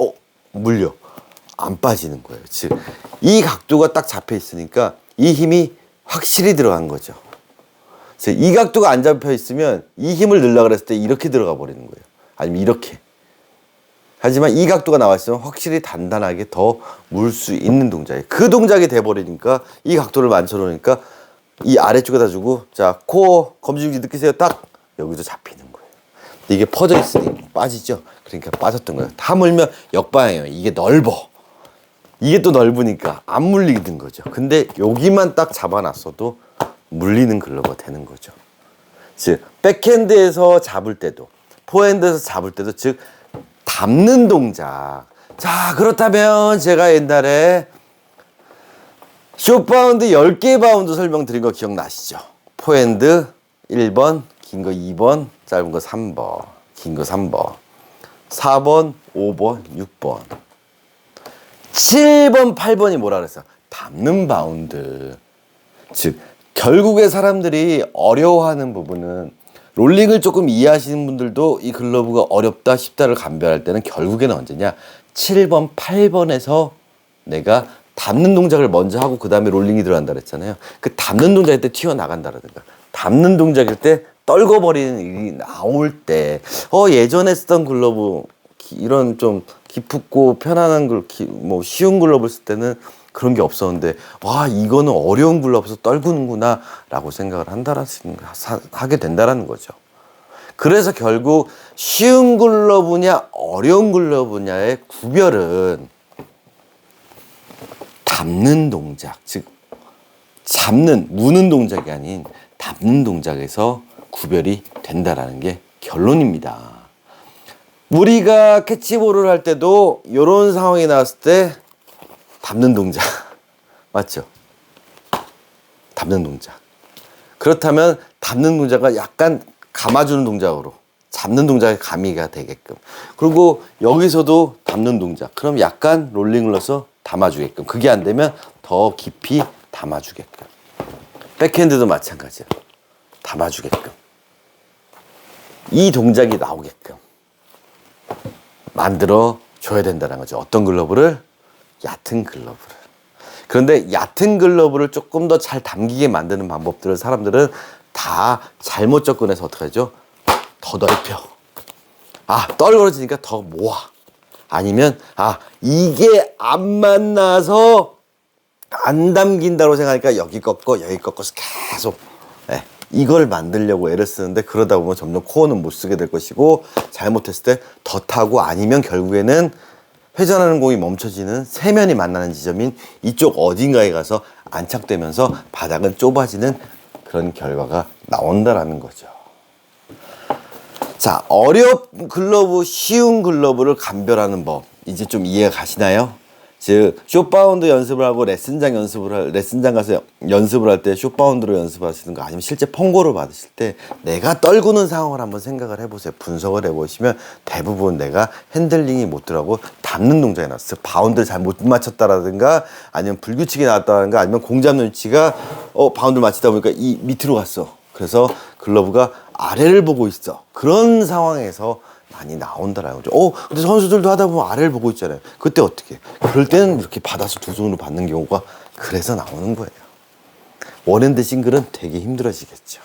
물려 안 빠지는 거예요. 즉 이 각도가 딱 잡혀 있으니까 이 힘이 확실히 들어간 거죠. 즉 이 각도가 안 잡혀 있으면 이 힘을 넣으려고 그랬을 때 이렇게 들어가 버리는 거예요. 아니면 이렇게. 하지만 이 각도가 나와 있으면 확실히 단단하게 더 물 수 있는 동작이에요. 그 동작이 돼버리니까 이 각도를 맞춰놓으니까 이 아래쪽에다 주고 자 코어 검지중지 느끼세요 딱 여기도 잡히는 거예요. 이게 퍼져 있으니 빠지죠. 그러니까 빠졌던 거예요. 다 물면 역방향이에요. 이게 넓어. 이게 또 넓으니까 안 물리는 거죠. 근데 여기만 딱 잡아놨어도 물리는 글러브가 되는 거죠. 즉 백핸드에서 잡을 때도 포핸드에서 잡을 때도 즉 담는 동작. 자 그렇다면 제가 옛날에 숏바운드 10개 바운드 설명드린 거 기억나시죠? 포핸드 1번, 긴 거 2번, 짧은 거 3번, 긴 거 3번, 4번, 5번, 6번, 7번, 8번이 뭐라 그랬어? 담는 바운드. 즉 결국에 사람들이 어려워하는 부분은 롤링을 조금 이해하시는 분들도 이 글러브가 어렵다 쉽다를 감별할 때는 결국에는 언제냐, 7번, 8번에서 내가 담는 동작을 먼저 하고 그 다음에 롤링이 들어간다 그랬잖아요. 그 담는 동작일 때 튀어나간다라든가 담는 동작일 때 떨궈버리는 일이 나올 때 예전에 쓰던 글러브 이런 좀 깊고 편안한 뭐 쉬운 글러브를 쓸 때는 그런 게 없었는데 와 이거는 어려운 글러브에서 떨구는구나 라고 생각을 하게 된다라는 거죠. 그래서 결국 쉬운 글러브냐 어려운 글러브냐의 구별은 담는 동작, 즉 잡는, 무는 동작이 아닌 담는 동작에서 구별이 된다라는 게 결론입니다. 우리가 캐치볼을 할 때도 이런 상황이 나왔을 때 담는 동작 맞죠? 담는 동작. 그렇다면 담는 동작을 약간 감아주는 동작으로 잡는 동작의 가미가 되게끔, 그리고 여기서도 담는 동작 그럼 약간 롤링을 넣어서 담아주게끔, 그게 안 되면 더 깊이 담아주게끔, 백핸드도 마찬가지야. 담아주게끔 이 동작이 나오게끔 만들어 줘야 된다는 거죠. 어떤 글러브를? 얕은 글러브를. 그런데 얕은 글러브를 조금 더 잘 담기게 만드는 방법들을 사람들은 다 잘못 접근해서 어떻게 하죠? 더 넓혀. 떨어지니까 더 모아. 아니면 이게 안 만나서 안 담긴다고 생각하니까 여기 꺾어서 계속 이걸 만들려고 애를 쓰는데 그러다 보면 점점 코어는 못 쓰게 될 것이고 잘못했을 때 덧하고 아니면 결국에는 회전하는 공이 멈춰지는 세면이 만나는 지점인 이쪽 어딘가에 가서 안착되면서 바닥은 좁아지는 그런 결과가 나온다라는 거죠. 자, 어려운 글러브, 쉬운 글러브를 감별하는 법 이제 좀 이해가 가시나요? 즉 숏바운드 연습을 하고 레슨장 가서 연습을 할 때 숏바운드로 연습하시는 거 아니면 실제 펑고를 받으실 때 내가 떨구는 상황을 한번 생각을 해보세요. 분석을 해보시면 대부분 내가 핸들링이 못 들어가고 담는 동작이 나왔어. 바운드를 잘 못 맞췄다라든가 아니면 불규칙이 나왔다든가 아니면 공 잡는 위치가 바운드를 맞추다 보니까 이 밑으로 갔어. 그래서 글러브가 아래를 보고 있어. 그런 상황에서 많이 나온다라는 거죠. 근데 선수들도 하다 보면 아래를 보고 있잖아요. 그때 어떻게? 그럴 때는 이렇게 받아서 두 손으로 받는 경우가 그래서 나오는 거예요. 원핸드 싱글은 되게 힘들어지겠죠.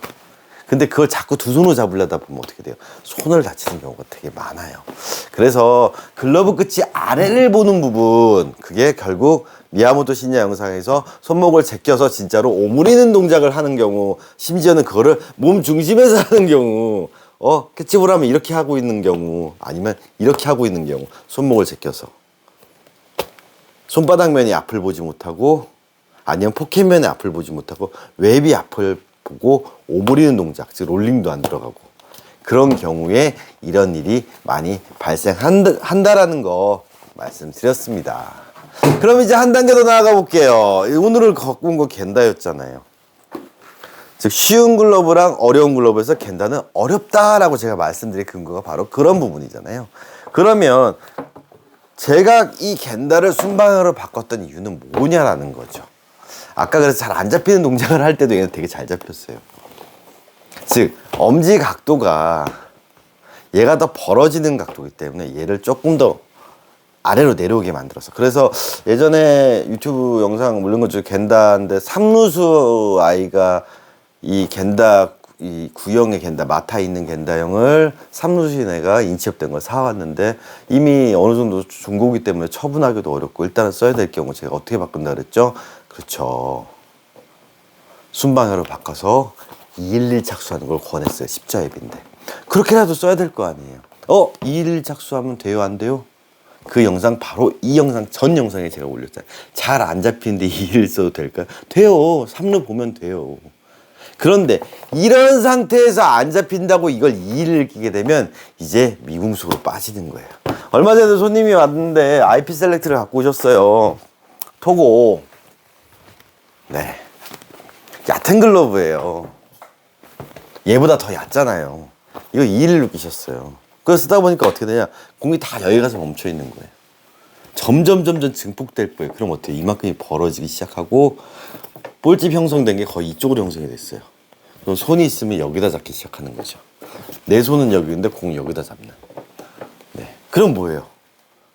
근데 그걸 자꾸 두 손으로 잡으려다 보면 어떻게 돼요? 손을 다치는 경우가 되게 많아요. 그래서 글러브 끝이 아래를 보는 부분, 그게 결국 미야모토 신야 영상에서 손목을 제껴서 진짜로 오므리는 동작을 하는 경우, 심지어는 그거를 몸 중심에서 하는 경우, 캐치볼 하면 이렇게 하고 있는 경우 아니면 이렇게 하고 있는 경우, 손목을 제껴서 손바닥면이 앞을 보지 못하고 아니면 포켓몬의 앞을 보지 못하고 웹이 앞을 보고 오므리는 동작, 즉 롤링도 안 들어가고 그런 경우에 이런 일이 많이 발생한다라는 거 말씀드렸습니다. 그럼 이제 한 단계 더 나아가 볼게요. 오늘을 갖고 온 거 겐다였잖아요. 즉 쉬운 글러브랑 어려운 글러브에서 겐다는 어렵다라고 제가 말씀드린 근거가 바로 그런 부분이잖아요. 그러면 제가 이 겐다를 순방향으로 바꿨던 이유는 뭐냐라는 거죠. 아까 그래서 잘 안 잡히는 동작을 할 때도 얘는 되게 잘 잡혔어요. 즉 엄지 각도가 얘가 더 벌어지는 각도이기 때문에 얘를 조금 더 아래로 내려오게 만들었어. 그래서 예전에 유튜브 영상 올린 것 중에 겐다인데 삼루수 아이가 이 겐다, 이 구형의 겐다, 마타 있는 겐다형을 삼루수인 애가 인치업된 걸 사왔는데 이미 어느 정도 중고기 때문에 처분하기도 어렵고 일단은 써야 될 경우 제가 어떻게 바꾼다 그랬죠? 그렇죠. 순방향으로 바꿔서 211 착수하는 걸 권했어요. 십자앱인데. 그렇게라도 써야 될 거 아니에요. 211 착수하면 돼요? 안 돼요? 그 영상 바로 이 영상 전 영상에 제가 올렸잖아요. 잘 안 잡히는데 211 써도 될까요? 돼요. 3루 보면 돼요. 그런데 이런 상태에서 안 잡힌다고 이걸 211을 끼게 되면 이제 미궁속으로 빠지는 거예요. 얼마 전에 손님이 왔는데 IP 셀렉트를 갖고 오셨어요. 토고. 네. 얕은 글러브예요. 얘보다 더 얕잖아요. 이거 211로 끼셨어요. 그거 쓰다 보니까 어떻게 되냐? 공이 다 여기 가서 멈춰 있는 거예요. 점점 증폭될 거예요. 그럼 어때요? 이만큼이 벌어지기 시작하고 볼집 형성된 게 거의 이쪽으로 형성이 됐어요. 그럼 손이 있으면 여기다 잡기 시작하는 거죠. 내 손은 여기인데 공이 여기다 잡는. 네. 그럼 뭐예요?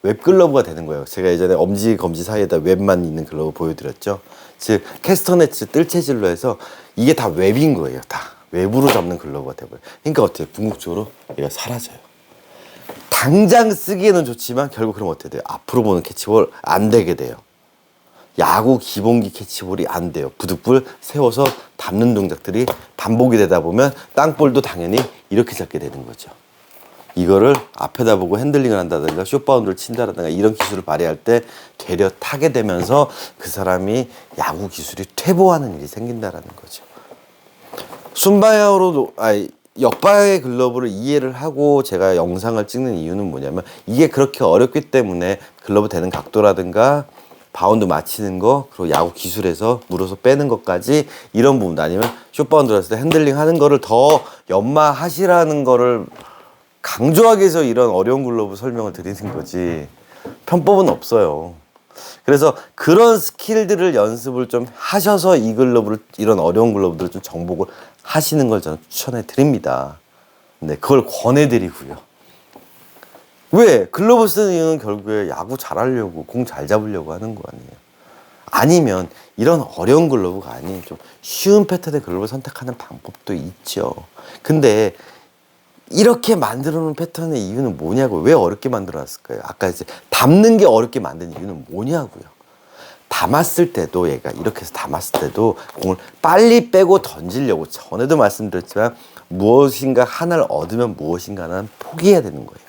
웹 글러브가 되는 거예요. 제가 예전에 엄지 검지 사이에다 웹만 있는 글러브 보여드렸죠. 즉 캐스터네츠 뜰 체질로 해서 이게 다 웹인 거예요. 다 웹으로 잡는 글러브가 돼버려요. 그러니까 어때요? 궁극적으로 얘가 사라져요. 당장 쓰기에는 좋지만 결국 그럼 어떻게 돼요? 앞으로 보는 캐치볼 안 되게 돼요. 야구 기본기 캐치볼이 안 돼요. 부득불 세워서 담는 동작들이 반복이 되다 보면 땅볼도 당연히 이렇게 잡게 되는 거죠. 이거를 앞에다 보고 핸들링을 한다든가 숏바운드를 친다든가 이런 기술을 발휘할 때 되려 타게 되면서 그 사람이 야구 기술이 퇴보하는 일이 생긴다라는 거죠. 순방향으로 역방향의 글러브를 이해를 하고 제가 영상을 찍는 이유는 뭐냐면 이게 그렇게 어렵기 때문에 글러브 되는 각도라든가 바운드 맞히는 거 그리고 야구 기술에서 물어서 빼는 것까지 이런 부분 아니면 숏바운드를 했을 때 핸들링 하는 거를 더 연마하시라는 거를 강조하기 위해서 이런 어려운 글러브 설명을 드리는 거지 편법은 없어요. 그래서 그런 스킬들을 연습을 좀 하셔서 이 글러브를 이런 어려운 글러브들을 좀 정복을 하시는 걸 저는 추천해 드립니다. 네, 그걸 권해 드리고요. 왜? 글러브 쓰는 이유는 결국에 야구 잘하려고 공 잘 잡으려고 하는 거 아니에요. 아니면 이런 어려운 글러브가 아닌 좀 쉬운 패턴의 글러브를 선택하는 방법도 있죠. 근데 이렇게 만들어 놓은 패턴의 이유는 뭐냐고. 왜 어렵게 만들어 놨을까요? 아까 이제 담는 게 어렵게 만든 이유는 뭐냐고요. 담았을 때도 얘가 이렇게 해서 담았을 때도 공을 빨리 빼고 던지려고 전에도 말씀드렸지만 무엇인가 하나를 얻으면 무엇인가는 포기해야 되는 거예요.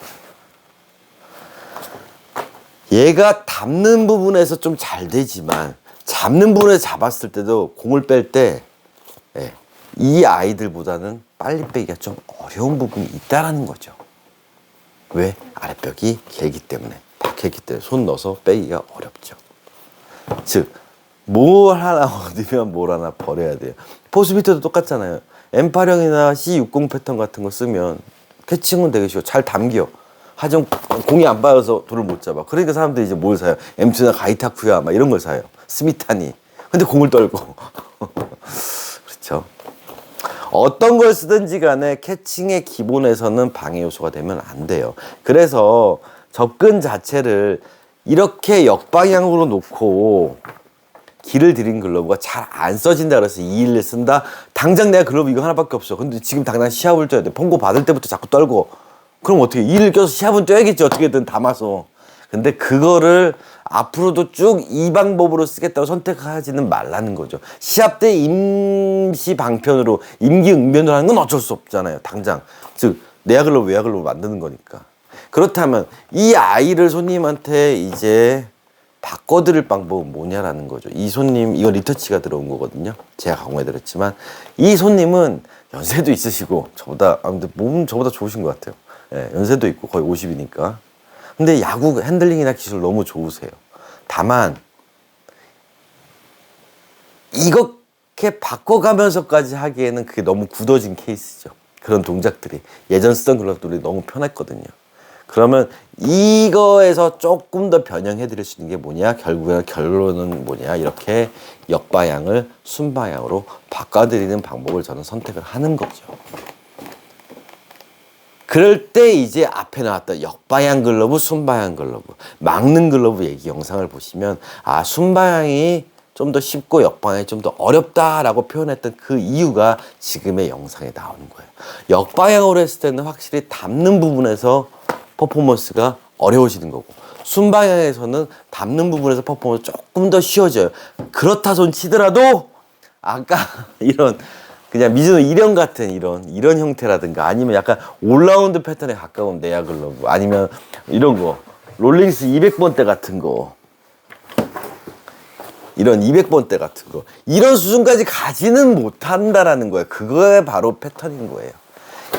얘가 담는 부분에서 좀 잘 되지만 잡는 부분에서 잡았을 때도 공을 뺄 때 이 아이들보다는 빨리 빼기가 좀 어려운 부분이 있다라는 거죠. 왜? 아랫벽이 길기 때문에 박혀있기 때문에 손 넣어서 빼기가 어렵죠. 즉 뭘 하나 얻으면 뭘 하나 버려야 돼요. 포스비트도 똑같잖아요. M8형이나 C60 패턴 같은 거 쓰면 캐칭은 되게 쉬워. 잘 담겨. 하지만 공이 안 빠져서 돌을 못 잡아. 그러니까 사람들이 이제 뭘 사요? M2나 가이타쿠야 막 이런 걸 사요. 스미타니. 근데 공을 떨고. 그렇죠. 어떤 걸 쓰든지 간에 캐칭의 기본에서는 방해 요소가 되면 안 돼요. 그래서 접근 자체를 이렇게 역방향으로 놓고 길을 들인 글러브가 잘 안 써진다 그래서 211 쓴다. 당장 내가 글러브 이거 하나밖에 없어. 근데 지금 당장 시합을 뛰어야 돼. 폰고 받을 때부터 자꾸 떨고. 그럼 어떻게 211 껴서 시합은 뛰어야겠지. 어떻게든 담아서. 근데 그거를 앞으로도 쭉 이 방법으로 쓰겠다고 선택하지는 말라는 거죠. 시합 때 임시 방편으로 임기응변을 하는 건 어쩔 수 없잖아요. 당장. 즉 내야 글러브 외야 글러브 만드는 거니까. 그렇다면 이 아이를 손님한테 이제 바꿔드릴 방법은 뭐냐라는 거죠. 이 손님, 이거 리터치가 들어온 거거든요. 제가 가공해드렸지만 이 손님은 연세도 있으시고 저보다 아무튼 몸 저보다 좋으신 것 같아요. 예, 연세도 있고 거의 50이니까. 근데 야구 핸들링이나 기술 너무 좋으세요. 다만 이렇게 바꿔가면서까지 하기에는 그게 너무 굳어진 케이스죠. 그런 동작들이 예전 쓰던 글러브들이 너무 편했거든요. 그러면 이거에서 조금 더 변형해 드릴 수 있는 게 뭐냐, 결론은 뭐냐, 이렇게 역방향을 순방향으로 바꿔드리는 방법을 저는 선택을 하는 거죠. 그럴 때 이제 앞에 나왔던 역방향 글러브, 순방향 글러브, 막는 글러브 얘기 영상을 보시면 아, 순방향이 좀 더 쉽고 역방향이 좀 더 어렵다라고 표현했던 그 이유가 지금의 영상에 나오는 거예요. 역방향으로 했을 때는 확실히 닿는 부분에서 퍼포먼스가 어려워지는 거고, 순방향에서는 닿는 부분에서 퍼포먼스 조금 더 쉬워져요. 그렇다 손 치더라도 아까 이런 그냥 미즈노 1형 같은 이런 형태라든가 아니면 약간 올라운드 패턴에 가까운 내야 글러브, 아니면 이런 거 롤링스 200번대 같은 거, 이런 200번대 같은 거, 이런 수준까지 가지는 못한다라는 거예요. 그거에 바로 패턴인 거예요.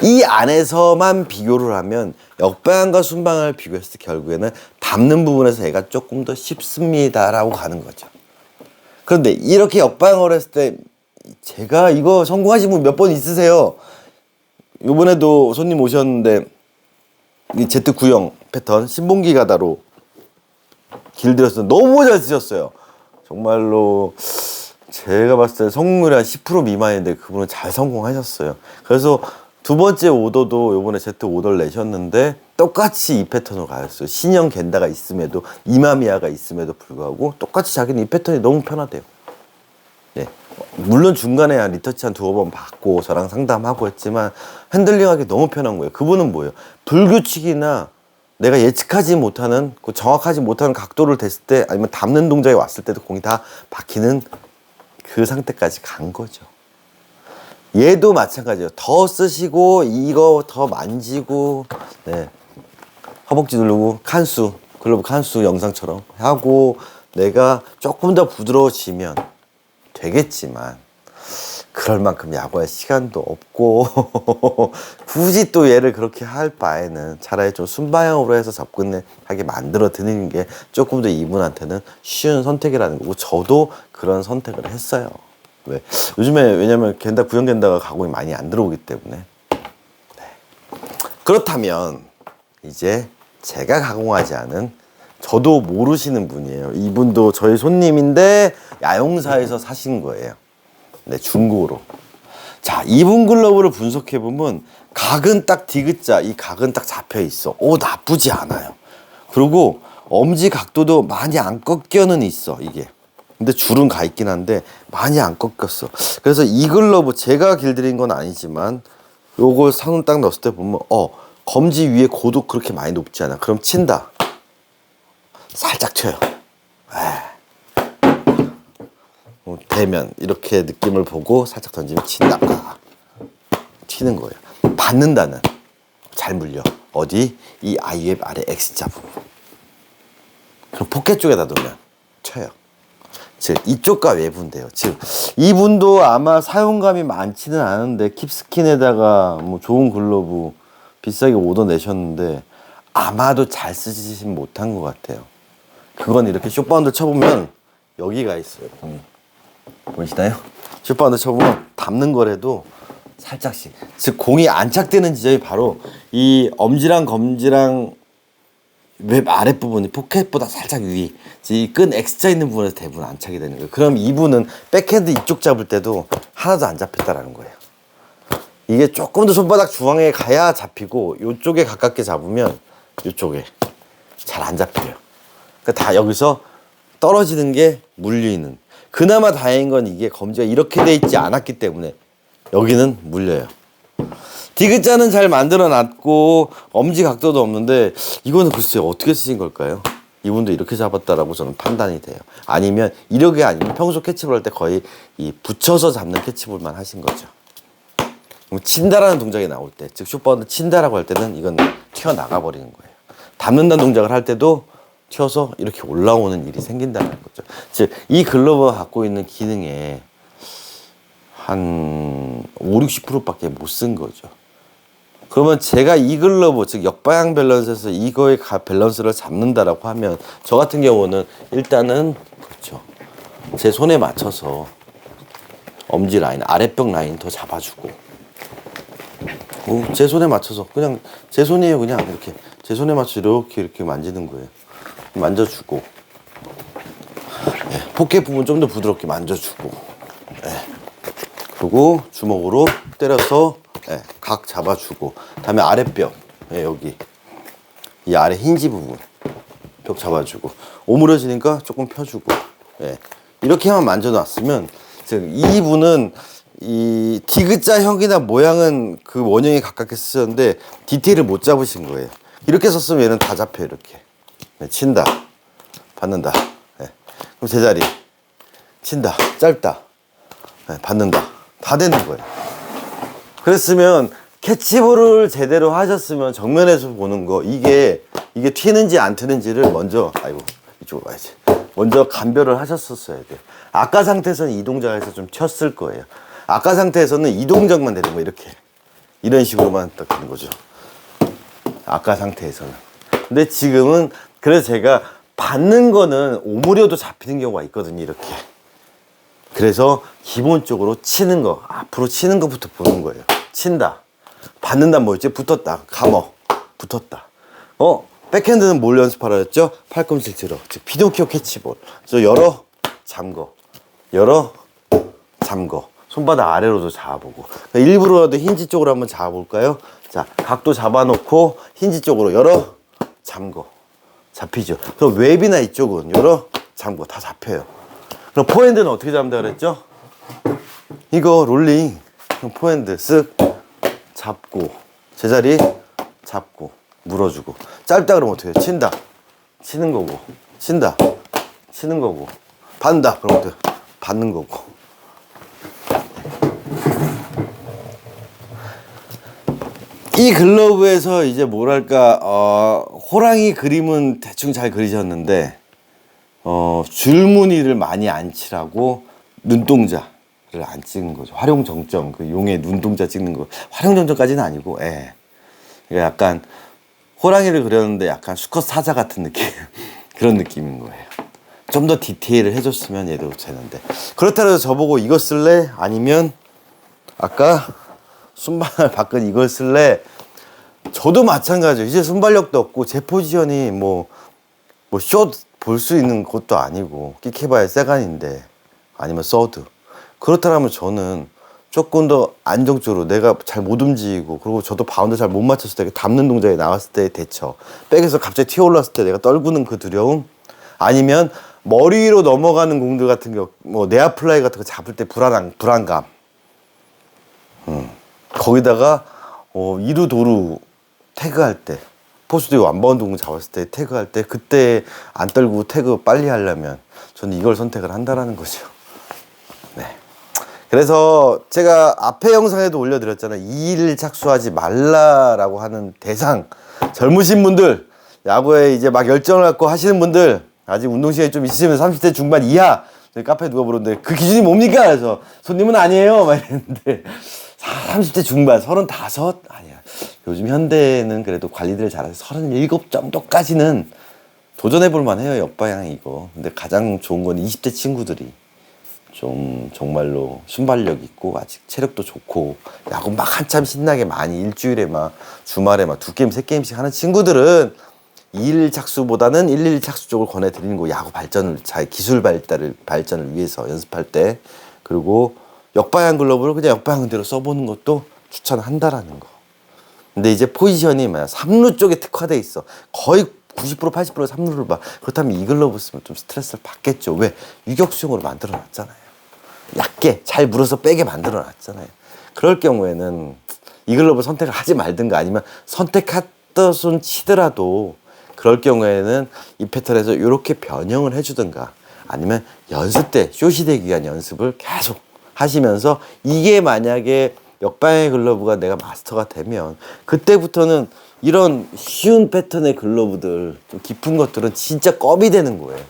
이 안에서만 비교를 하면 역방향과 순방향을 비교했을 때 결국에는 닿는 부분에서 얘가 조금 더 쉽습니다라고 가는 거죠. 그런데 이렇게 역방향으로 했을 때 제가 이거 성공하신 분 몇 번 있으세요? 요번에도 손님 오셨는데 이 Z9형 패턴 신봉기 가다로 길들여서 너무 잘 쓰셨어요. 정말로 제가 봤을 때 성공률이 한 10% 미만인데 그분은 잘 성공하셨어요. 그래서 두 번째 오더도 요번에 Z 오더를 내셨는데 똑같이 이 패턴으로 가셨어요. 신형 겐다가 있음에도, 이마미야가 있음에도 불구하고 똑같이 자기는 이 패턴이 너무 편하대요. 네. 물론 중간에 한 리터치 한 두어 번 받고 저랑 상담하고 했지만 핸들링하기 너무 편한 거예요. 그분은 뭐예요? 불규칙이나 내가 예측하지 못하는, 정확하지 못하는 각도를 댔을 때, 아니면 닿는 동작이 왔을 때도 공이 다 박히는 그 상태까지 간 거죠. 얘도 마찬가지예요. 더 쓰시고 이거 더 만지고, 네, 허벅지 누르고 칸수, 글러브 칸수 영상처럼 하고 내가 조금 더 부드러워지면 되겠지만 그럴 만큼 야구할 시간도 없고 굳이 또 얘를 그렇게 할 바에는 차라리 좀 순방향으로 해서 접근하게 만들어 드리는 게 조금 더 이분한테는 쉬운 선택이라는 거고, 저도 그런 선택을 했어요. 왜? 요즘에 왜냐면 겐다, 구형 겐다가 가공이 많이 안 들어오기 때문에. 네. 그렇다면 이제 제가 가공하지 않은, 저도 모르시는 분이에요. 이분도 저희 손님인데 야용사에서 사신 거예요. 네, 중고로. 자, 이분 글러브를 분석해보면 각은 딱 디귿자, 이 각은 딱 잡혀 있어. 오, 나쁘지 않아요. 그리고 엄지 각도도 많이 안 꺾여는 있어, 이게. 근데 줄은 가 있긴 한데 많이 안 꺾였어. 그래서 이 글러브 제가 길들인 건 아니지만 요걸 상을 딱 넣었을 때 보면 검지 위에 고도 그렇게 많이 높지 않아. 그럼 친다. 살짝 쳐요. 대면 이렇게 느낌을 보고 살짝 던지면 친다. 튀는 거예요. 받는다는, 잘 물려. 어디? 이 아이웹 아래 X자 부분. 그럼 포켓 쪽에다 놓으면 쳐요. 즉 이쪽과 외부인데요. 즉 이분도 아마 사용감이 많지는 않은데 킵스킨에다가 뭐 좋은 글러브 비싸게 오더 내셨는데 아마도 잘 쓰지진 못한 것 같아요. 그건 이렇게 숏바운드 쳐보면 여기가 있어요. 보이시나요? 숏바운드 쳐보면 닿는 거라도 살짝씩, 즉 공이 안착되는 지점이 바로 이 엄지랑 검지랑 웹 아랫부분이 포켓보다 살짝 위, 이 끈 X자 있는 부분에서 대부분 안착이 되는 거예요. 그럼 이분은 백핸드 이쪽 잡을 때도 하나도 안 잡혔다라는 거예요. 이게 조금 더 손바닥 중앙에 가야 잡히고, 이쪽에 가깝게 잡으면 이쪽에 잘 안 잡혀요. 그러니까 다 여기서 떨어지는 게 물리는. 그나마 다행인 건 이게 검지가 이렇게 돼 있지 않았기 때문에 여기는 물려요. 디귿자는 잘 만들어 놨고 엄지 각도도 없는데 이거는 글쎄요, 어떻게 쓰신 걸까요? 이분도 이렇게 잡았다라고 저는 판단이 돼요. 아니면 이렇게, 아니면 평소 캐치볼 할 때 거의 이 붙여서 잡는 캐치볼만 하신 거죠. 친다라는 동작이 나올 때, 즉 숏바운드 친다라고 할 때는 이건 튀어나가 버리는 거예요. 닿는다는 동작을 할 때도 튀어서 이렇게 올라오는 일이 생긴다는 거죠. 즉, 이 글러브가 갖고 있는 기능에 한 5, 60%밖에 못 쓴 거죠. 그러면 제가 이 글러브, 즉 역방향 밸런스에서 이거의 밸런스를 잡는다라고 하면 저 같은 경우는 일단은 그렇죠. 제 손에 맞춰서 엄지 라인, 아랫벽 라인 더 잡아주고 제 손에 맞춰서 그냥 제 손이에요. 그냥 이렇게 제 손에 맞춰서 이렇게 만지는 거예요. 만져주고 포켓 부분 좀 더 부드럽게 만져주고 그리고 주먹으로 때려서 각 잡아주고 다음에 아랫벽 여기 이 아래 힌지 부분 벽 잡아주고 오므려지니까 조금 펴주고 이렇게만 만져놨으면 즉 이분은 이 디귿자형이나 모양은 그 원형에 가깝게 쓰셨는데 디테일을 못 잡으신 거예요. 이렇게 썼으면 얘는 다 잡혀 이렇게 친다 받는다 그럼 제자리 친다 짧다 받는다 다 되는 거예요. 그랬으면 캐치볼을 제대로 하셨으면 정면에서 보는 거 이게 튀는지 안 튀는지를 먼저 이쪽으로 와야지 먼저 감별을 하셨었어야 돼요. 아까 상태에서는 이 동작에서 좀 튀었을 거예요. 아까 상태에서는 이 동작만 되는 거예요. 이렇게 이런 식으로만 딱 되는 거죠. 아까 상태에서는. 근데 지금은 그래서 제가 받는 거는 오므려도 잡히는 경우가 있거든요. 이렇게. 그래서 기본적으로 치는 거 앞으로 치는 것부터 보는 거예요. 친다 받는다 뭐였지? 붙었다 감어 붙었다 백핸드는 뭘 연습하라 했죠? 팔꿈치 들어 즉 피노키오 캐치볼 그래서 열어 잠궈 열어 잠궈 손바닥 아래로도 잡아보고 일부러라도 힌지 쪽으로 한번 잡아볼까요? 자 각도 잡아놓고 힌지 쪽으로 열어 잠궈 잡히죠. 그럼 웹이나 이쪽은 열어 잠궈 다 잡혀요. 그럼 포핸드는 어떻게 잡는다 그랬죠? 이거 롤링 포핸드 쓱 잡고 제자리 잡고 물어주고 짧다 그러면 어떻게 해요? 친다 치는 거고 친다 치는 거고 받는다 그럼 어떻게 해요? 받는 거고 이 글러브에서 이제 뭐랄까 호랑이 그림은 대충 잘 그리셨는데 줄무늬를 많이 안 칠하고 눈동자를 안 찍은 거죠. 활용정점 그 용의 눈동자 찍는 거 활용정점까지는 아니고 그러니까 약간 호랑이를 그렸는데 약간 수컷 사자 같은 느낌 그런 느낌인 거예요. 좀 더 디테일을 해줬으면 얘도 되는데 그렇다고 해서 저보고 이거 쓸래? 아니면 아까 순발을 바꾼 이걸 쓸래? 저도 마찬가지예요. 이제 순발력도 없고 제 포지션이 숏 볼 수 있는 것도 아니고 끽해봐야 세간인데 아니면 서드 그렇다면 저는 조금 더 안정적으로 내가 잘 못 움직이고 그리고 저도 바운드 잘 못 맞췄을 때 담는 동작에 나왔을 때의 대처 백에서 갑자기 튀어올랐을 때 내가 떨구는 그 두려움 아니면 머리 위로 넘어가는 공들 같은 경우 네아 플라이 같은 거 잡을 때 불안감 거기다가 이루 도루 태그할 때 포스도 완바운드 공 잡았을 때 태그할 때 그때 안 떨고 태그 빨리 하려면 저는 이걸 선택을 한다라는 거죠. 네. 그래서 제가 앞에 영상에도 올려드렸잖아요. 2일 착수하지 말라라고 하는 대상 젊으신 분들 야구에 이제 막 열정을 갖고 하시는 분들 아직 운동 시간이 좀 있으시면 30대 중반 이하 저희 카페에 누가 물었는데 그 기준이 뭡니까? 그래서 손님은 아니에요 막 이랬는데 30대 중반 35 아니야. 요즘 현대는 그래도 관리들을 잘해서 37 정도까지는 도전해볼 만해요. 역방향 이거. 근데 가장 좋은 건 20대 친구들이 좀 정말로 순발력 있고 아직 체력도 좋고 야구 막 한참 신나게 많이 일주일에 막 주말에 막 2게임 3게임씩 하는 친구들은 2일 착수보다는 1일 착수 쪽을 권해드리는 거 야구 발전을 잘 기술 발전을 위해서 연습할 때 그리고 역방향 글러브를 그냥 역방향 대로 써보는 것도 추천한다라는 거. 근데 이제 포지션이 3루 쪽에 특화돼 있어. 거의 90% 80% 3루를 봐. 그렇다면 이 글러브 쓰면 좀 스트레스를 받겠죠. 왜? 유격수용으로 만들어 놨잖아요. 얇게 잘 물어서 빼게 만들어 놨잖아요. 그럴 경우에는 이 글러브 선택을 하지 말든가 아니면 선택했던 치더라도 그럴 경우에는 이 패턴에서 이렇게 변형을 해주든가 아니면 연습 때 쇼시 되기 위한 연습을 계속 하시면서 이게 만약에 역방향의 글러브가 내가 마스터가 되면 그때부터는 이런 쉬운 패턴의 글러브들, 좀 깊은 것들은 진짜 껌이 되는 거예요.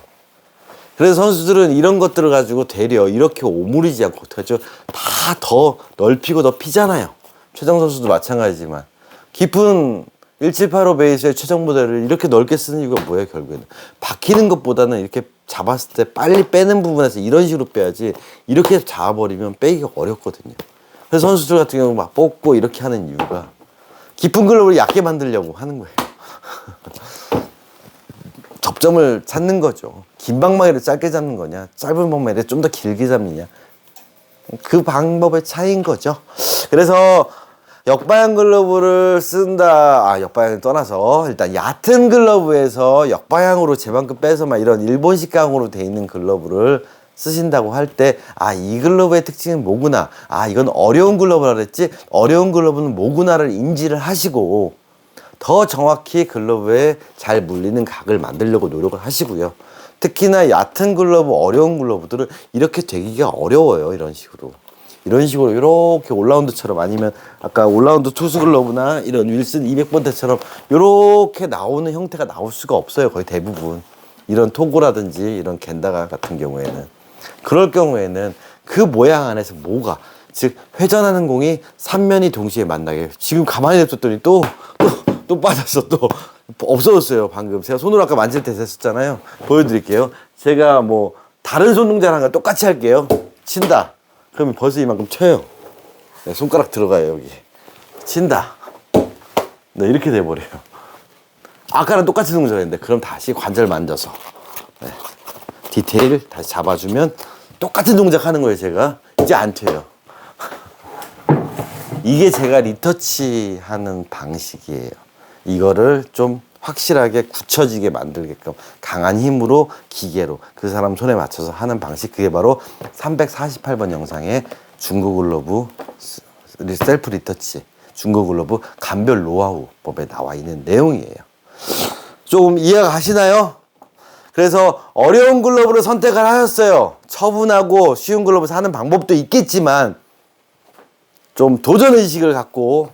그래서 선수들은 이런 것들을 가지고 되려 이렇게 오므리지 않고 어떡하죠? 다 더 넓히고 더 피잖아요. 최정 선수도 마찬가지지만 깊은 1785 베이스의 최정 모델을 이렇게 넓게 쓰는 이유가 뭐예요? 결국에는 박히는 것보다는 이렇게 잡았을 때 빨리 빼는 부분에서 이런 식으로 빼야지 이렇게 잡아버리면 빼기가 어렵거든요. 그래서 선수들 같은 경우 막 뽑고 이렇게 하는 이유가 깊은 글러브를 얇게 만들려고 하는 거예요. 접점을 찾는 거죠. 긴 방망이를 짧게 잡는 거냐, 짧은 방망이를 좀 더 길게 잡느냐, 그 방법의 차이인 거죠. 그래서 역방향 글러브를 쓴다. 역방향을 떠나서 일단 얕은 글러브에서 역방향으로 제만큼 빼서 막 이런 일본식 강으로 돼 있는 글러브를 쓰신다고 할 때, 이 글러브의 특징은 뭐구나. 이건 어려운 글러브라 그랬지. 어려운 글러브는 뭐구나를 인지를 하시고 더 정확히 글러브에 잘 물리는 각을 만들려고 노력을 하시고요. 특히나 얕은 글러브, 어려운 글러브들은 이렇게 되기가 어려워요. 이런 식으로 이렇게 올라운드처럼, 아니면 아까 올라운드 투수 글러브나 이런 윌슨 200번대처럼 이렇게 나오는 형태가 나올 수가 없어요. 거의 대부분 이런 토고라든지 이런 겐다가 같은 경우에는, 그럴 경우에는 그 모양 안에서 뭐가, 즉 회전하는 공이 3면이 동시에 만나게, 지금 가만히 냅뒀더니 또 빠졌어. 또 없어졌어요. 방금 제가 손으로 아까 만질 때 됐었잖아요. 보여드릴게요. 제가 뭐 다른 손 동작을 하는 거 똑같이 할게요. 친다. 그러면 벌써 이만큼 쳐요. 네, 손가락 들어가요. 여기 친다. 네, 이렇게 돼버려요. 아까랑 똑같이 동작했는데, 그럼 다시 관절 만져서 디테일 다시 잡아주면 똑같은 동작 하는 거예요. 제가 이제 안 튀어요. 이게 제가 리터치 하는 방식이에요. 이거를 좀 확실하게 굳혀지게 만들게끔 강한 힘으로, 기계로 그 사람 손에 맞춰서 하는 방식, 그게 바로 348번 영상의 중고 글러브 셀프 리터치, 중고 글러브 감별 노하우 법에 나와 있는 내용이에요. 조금 이해가 가시나요? 그래서 어려운 글러브를 선택을 하셨어요. 처분하고 쉬운 글러브 사는 방법도 있겠지만, 좀 도전의식을 갖고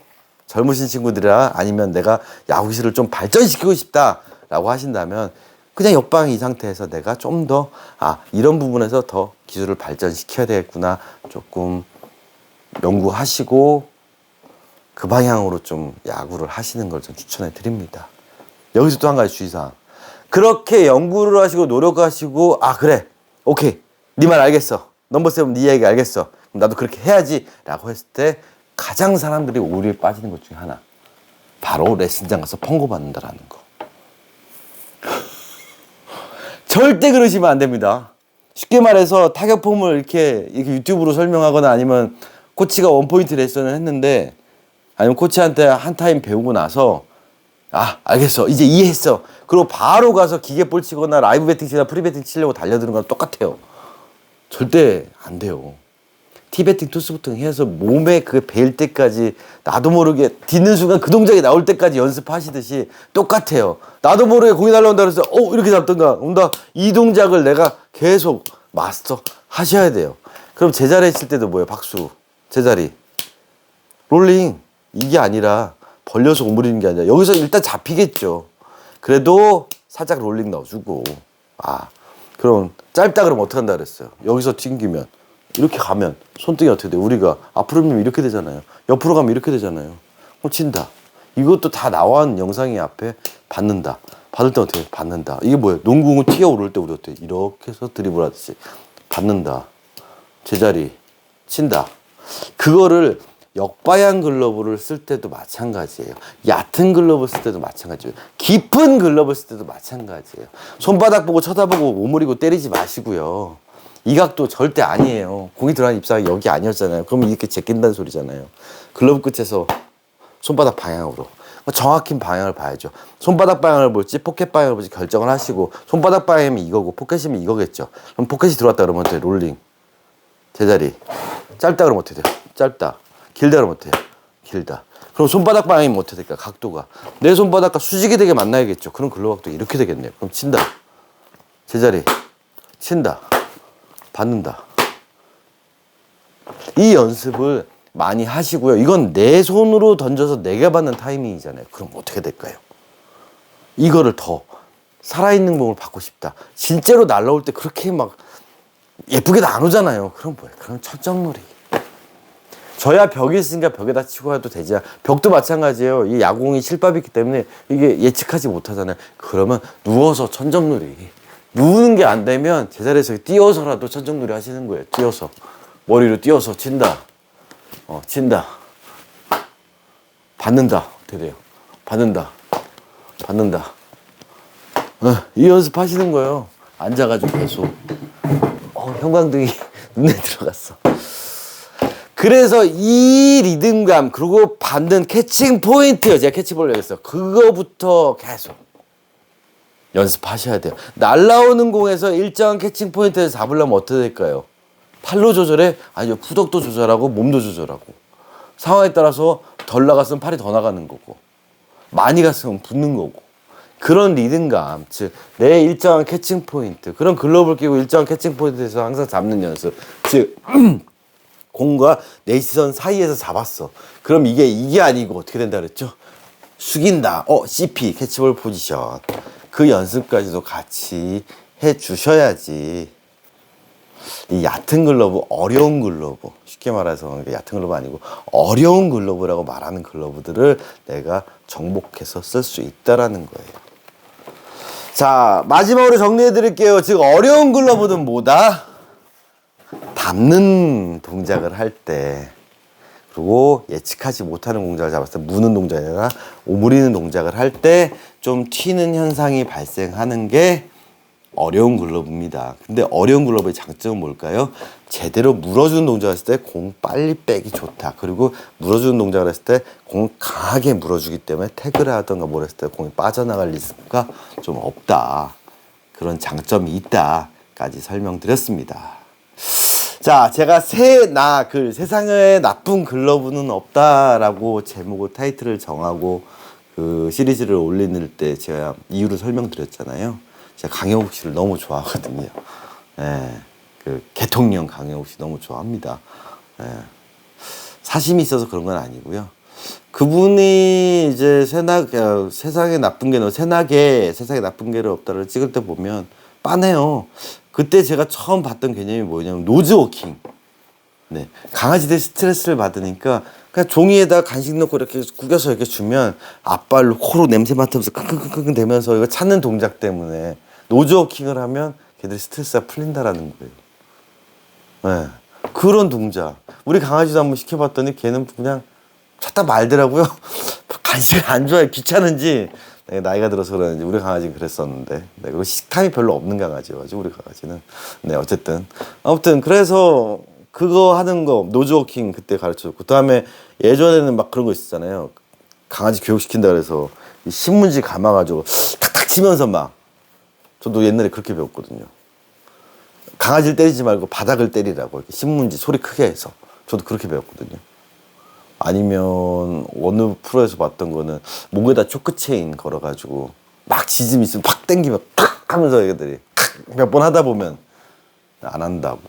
젊으신 친구들이나 아니면 내가 야구실을 좀 발전시키고 싶다라고 하신다면, 그냥 역방 이 상태에서 내가 좀 더 이런 부분에서 더 기술을 발전시켜야 되겠구나, 조금 연구하시고 그 방향으로 좀 야구를 하시는 걸 좀 추천해 드립니다. 여기서 또 한 가지 주의사항. 그렇게 연구를 하시고 노력하시고 그래, 오케이, 네 말 알겠어, 넘버 세븐 네 이야기 알겠어, 그럼 나도 그렇게 해야지 라고 했을 때 가장 사람들이 오류에 빠지는 것 중에 하나, 바로 레슨장 가서 펑고 받는다라는 거. 절대 그러시면 안 됩니다. 쉽게 말해서 타격폼을 이렇게 유튜브로 설명하거나, 아니면 코치가 원포인트 레슨을 했는데, 아니면 코치한테 한 타임 배우고 나서 알겠어, 이제 이해했어, 그리고 바로 가서 기계볼 치거나 라이브 배팅 치거나 프리 배팅 치려고 달려드는 거랑 똑같아요. 절대 안 돼요. 티베팅 투스부터 해서 몸에 그 배일 때까지 나도 모르게 딛는 순간 그 동작이 나올 때까지 연습하시듯이 똑같아요. 나도 모르게 공이 날라온다 그래서 이렇게 잡던가 온다, 이 동작을 내가 계속 마스터 하셔야 돼요. 그럼 제자리 했을 때도 뭐예요? 박수, 제자리, 롤링, 이게 아니라 벌려서 오므리는 게 아니라 여기서 일단 잡히겠죠. 그래도 살짝 롤링 넣어주고, 그럼 짧다 그러면 어떻게 한다 그랬어요? 여기서 튕기면 이렇게 가면 손등이 어떻게 돼? 우리가 앞으로 가면 이렇게 되잖아요. 옆으로 가면 이렇게 되잖아요. 친다. 이것도 다 나온 영상이 앞에 받는다. 받을 때 어떻게 해? 받는다. 이게 뭐예요? 농구공을 튀어오를 때 우리 어떻게 해? 이렇게 해서 드리블 하듯이 받는다. 제자리 친다. 그거를 역방향 글러브를 쓸 때도 마찬가지예요. 얕은 글러브 쓸 때도 마찬가지예요. 깊은 글러브 쓸 때도 마찬가지예요. 손바닥 보고 쳐다보고 오므리고 때리지 마시고요. 이 각도 절대 아니에요. 공이 들어가는 입사가 여기 아니었잖아요. 그러면 이렇게 제낀다는 소리잖아요. 글러브 끝에서 손바닥 방향으로 정확히 방향을 봐야죠. 손바닥 방향을 볼지 포켓 방향을 볼지 결정을 하시고, 손바닥 방향이면 이거고 포켓이면 이거겠죠. 그럼 포켓이 들어왔다 그러면 어때요? 롤링, 제자리. 짧다 그러면 어떻게 돼요? 짧다. 길다 그러면 어때요? 길다. 그럼 손바닥 방향이면 어떻게 될까? 각도가 내 손바닥과 수직이 되게 만나야겠죠. 그럼 글러브 각도 이렇게 되겠네요. 그럼 친다. 제자리. 친다. 받는다. 이 연습을 많이 하시고요. 이건 내 손으로 던져서 내가 받는 타이밍이잖아요. 그럼 어떻게 될까요? 이거를 더 살아있는 공을 받고 싶다. 실제로 날라올 때 그렇게 막 예쁘게 안 오잖아요. 그럼 뭐예요? 그럼 천정놀이. 저야 벽이 있으니까 벽에다 치고 해도 되지. 벽도 마찬가지예요. 이 야구공이 실밥이 있기 때문에 이게 예측하지 못하잖아요. 그러면 누워서 천정놀이. 누우는 게 안 되면 제자리에서 뛰어서라도 천정놀이 하시는 거예요. 뛰어서. 머리로 뛰어서 친다. 친다. 받는다. 어떻게 돼요? 받는다. 받는다. 이 연습 하시는 거예요. 앉아가지고 계속. 형광등이 눈에 들어갔어. 그래서 이 리듬감, 그리고 받는 캐칭 포인트, 제가 캐치볼을 했어요. 그거부터 계속 연습하셔야 돼요. 날라오는 공에서 일정한 캐칭 포인트에서 잡으려면 어떻게 될까요? 팔로 조절해? 아니요. 푸덕도 조절하고 몸도 조절하고. 상황에 따라서 덜 나갔으면 팔이 더 나가는 거고, 많이 갔으면 붙는 거고. 그런 리듬감, 즉 내 일정한 캐칭 포인트, 그런 글러브를 끼고 일정한 캐칭 포인트에서 항상 잡는 연습. 즉 공과 내 시선 사이에서 잡았어. 그럼 이게 아니고 어떻게 된다 그랬죠? 숙인다. CP, 캐치볼 포지션. 그 연습까지도 같이 해 주셔야지. 이 얕은 글러브, 어려운 글러브, 쉽게 말해서 얕은 글러브 아니고 어려운 글러브라고 말하는 글러브들을 내가 정복해서 쓸 수 있다라는 거예요. 자, 마지막으로 정리해 드릴게요. 즉 어려운 글러브는 뭐다? 닿는 동작을 할 때, 그리고 예측하지 못하는 동작을 잡았을 때, 무는 동작이 아니라 오므리는 동작을 할 때 좀 튀는 현상이 발생하는 게 어려운 글러브입니다. 근데 어려운 글러브의 장점은 뭘까요? 제대로 물어주는 동작을 했을 때 공 빨리 빼기 좋다. 그리고 물어주는 동작을 했을 때 공 강하게 물어주기 때문에 태그를 하던가 뭘 했을 때 공이 빠져나갈 리스크가 좀 없다. 그런 장점이 있다까지 설명드렸습니다. 자, 제가 세상에 나쁜 글러브는 없다라고 제목을 타이틀을 정하고 그 시리즈를 올리는 때 제가 이유를 설명드렸잖아요. 제가 강영욱 씨를 너무 좋아하거든요. 그 개통령 강영욱 씨 너무 좋아합니다. 사심이 있어서 그런 건 아니고요. 그분이 이제 세상에 나쁜 개는 없다를 찍을 때 보면 빠네요. 그때 제가 처음 봤던 개념이 뭐냐면 노즈워킹. 네, 강아지들이 스트레스를 받으니까 그냥 종이에다 간식 넣고 이렇게 구겨서 이렇게 주면 앞발로 코로 냄새 맡으면서 끙끙끙끙 대면서 이거 찾는 동작 때문에 노즈워킹을 하면 걔들이 스트레스가 풀린다라는 거예요. 네, 그런 동작. 우리 강아지도 한번 시켜봤더니 걔는 그냥 찾다 말더라고요. 간식을 안 좋아해. 귀찮은지. 나이가 들어서 그러는지 우리 강아지는 그랬었는데, 그리고 식탐이 별로 없는 강아지여가지고 우리 강아지는. 네, 어쨌든 아무튼 그래서 그거 하는 거 노즈워킹 그때 가르쳐줬고, 그다음에 예전에는 막 그런 거 있었잖아요. 강아지 교육시킨다 그래서 신문지 감아가지고 탁탁 치면서 막, 저도 옛날에 그렇게 배웠거든요. 강아지를 때리지 말고 바닥을 때리라고, 이렇게 신문지 소리 크게 해서. 저도 그렇게 배웠거든요. 아니면 어느 프로에서 봤던 거는 목에다 초크체인 걸어가지고 막 지짐 있으면 팍 당기면 탁 하면서 애들이 몇 번 하다 보면 안 한다고.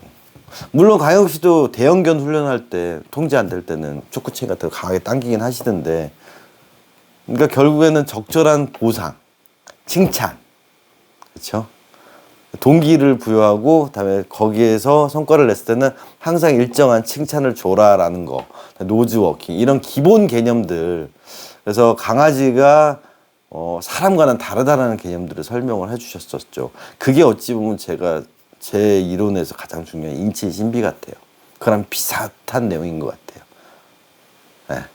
물론 강영욱 씨도 대형견 훈련할 때 통제 안 될 때는 초크체인 같은 거 강하게 당기긴 하시던데, 그러니까 결국에는 적절한 보상, 칭찬, 그렇죠? 동기를 부여하고, 그다음에 거기에서 성과를 냈을 때는 항상 일정한 칭찬을 줘라라는 거, 노즈워킹, 이런 기본 개념들. 그래서 강아지가 사람과는 다르다라는 개념들을 설명을 해주셨었죠. 그게 어찌 보면 제 이론에서 가장 중요한 인체 신비 같아요. 그랑 비슷한 내용인 것 같아요. 네.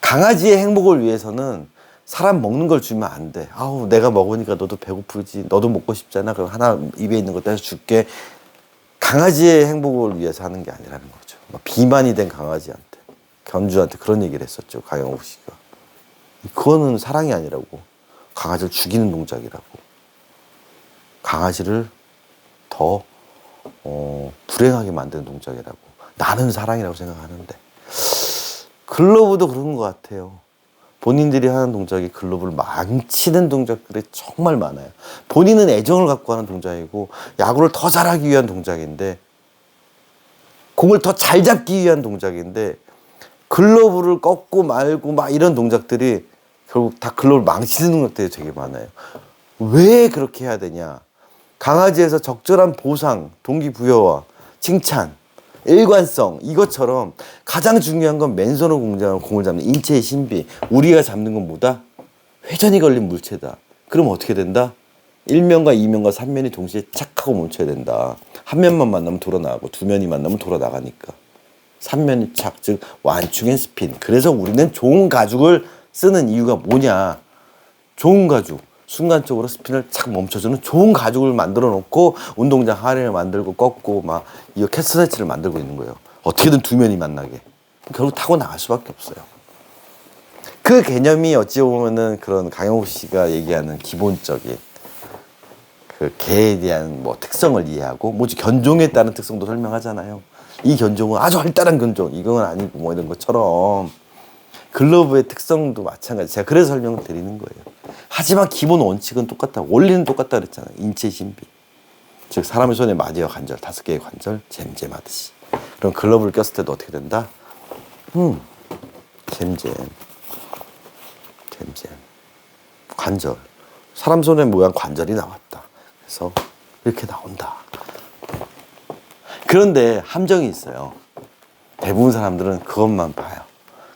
강아지의 행복을 위해서는 사람 먹는 걸 주면 안 돼. 아우, 내가 먹으니까 너도 배고프지. 너도 먹고 싶잖아. 그럼 하나 입에 있는 거 떼서 줄게. 강아지의 행복을 위해서 하는 게 아니라는 거죠. 비만이 된 강아지한테, 견주한테 그런 얘기를 했었죠. 강영욱 씨가. 그거는 사랑이 아니라고. 강아지를 죽이는 동작이라고. 강아지를 더 불행하게 만드는 동작이라고. 나는 사랑이라고 생각하는데. 글러브도 그런 것 같아요. 본인들이 하는 동작이 글러브를 망치는 동작들이 정말 많아요. 본인은 애정을 갖고 하는 동작이고 야구를 더 잘하기 위한 동작인데 공을 더 잘 잡기 위한 동작인데 글러브를 꺾고 말고 막 이런 동작들이 결국 다 글러브를 망치는 것들이 되게 많아요. 왜 그렇게 해야 되냐? 강아지에서 적절한 보상, 동기부여와 칭찬, 일관성 이것처럼 가장 중요한 건 맨손으로 공을 잡는 인체의 신비. 우리가 잡는 건 뭐다? 회전이 걸린 물체다. 그럼 어떻게 된다? 1면과 2면과 3면이 동시에 착 하고 멈춰야 된다. 한 면만 만나면 돌아 나가고 두 면이 만나면 돌아 나가니까. 3면이 착, 즉 완충 스핀. 그래서 우리는 좋은 가죽을 쓰는 이유가 뭐냐? 좋은 가죽. 순간적으로 스핀을 착 멈춰주는 좋은 가죽을 만들어 놓고 운동장 하리를 만들고 꺾고 막 이거 캣스트레치를 만들고 있는 거예요. 어떻게든 두 면이 만나게. 결국 타고 나갈 수밖에 없어요. 그 개념이 어찌 보면은 그런 강영욱 씨가 얘기하는 기본적인 그 개에 대한 뭐 특성을 이해하고 뭐지 견종에 따른 특성도 설명하잖아요. 이 견종은 아주 활달한 견종, 이건 아니고 뭐 이런 것처럼 글러브의 특성도 마찬가지. 제가 그래서 설명을 드리는 거예요. 하지만 기본 원칙은 똑같다. 원리는 똑같다 그랬잖아요. 인체 신비. 즉 사람의 손에 마디와 관절, 5개의 관절 잼잼하듯이. 그럼 글러브를 꼈을 때도 어떻게 된다? 잼잼. 관절. 사람 손의 모양 관절이 나왔다. 그래서 이렇게 나온다. 그런데 함정이 있어요. 대부분 사람들은 그것만 봐요.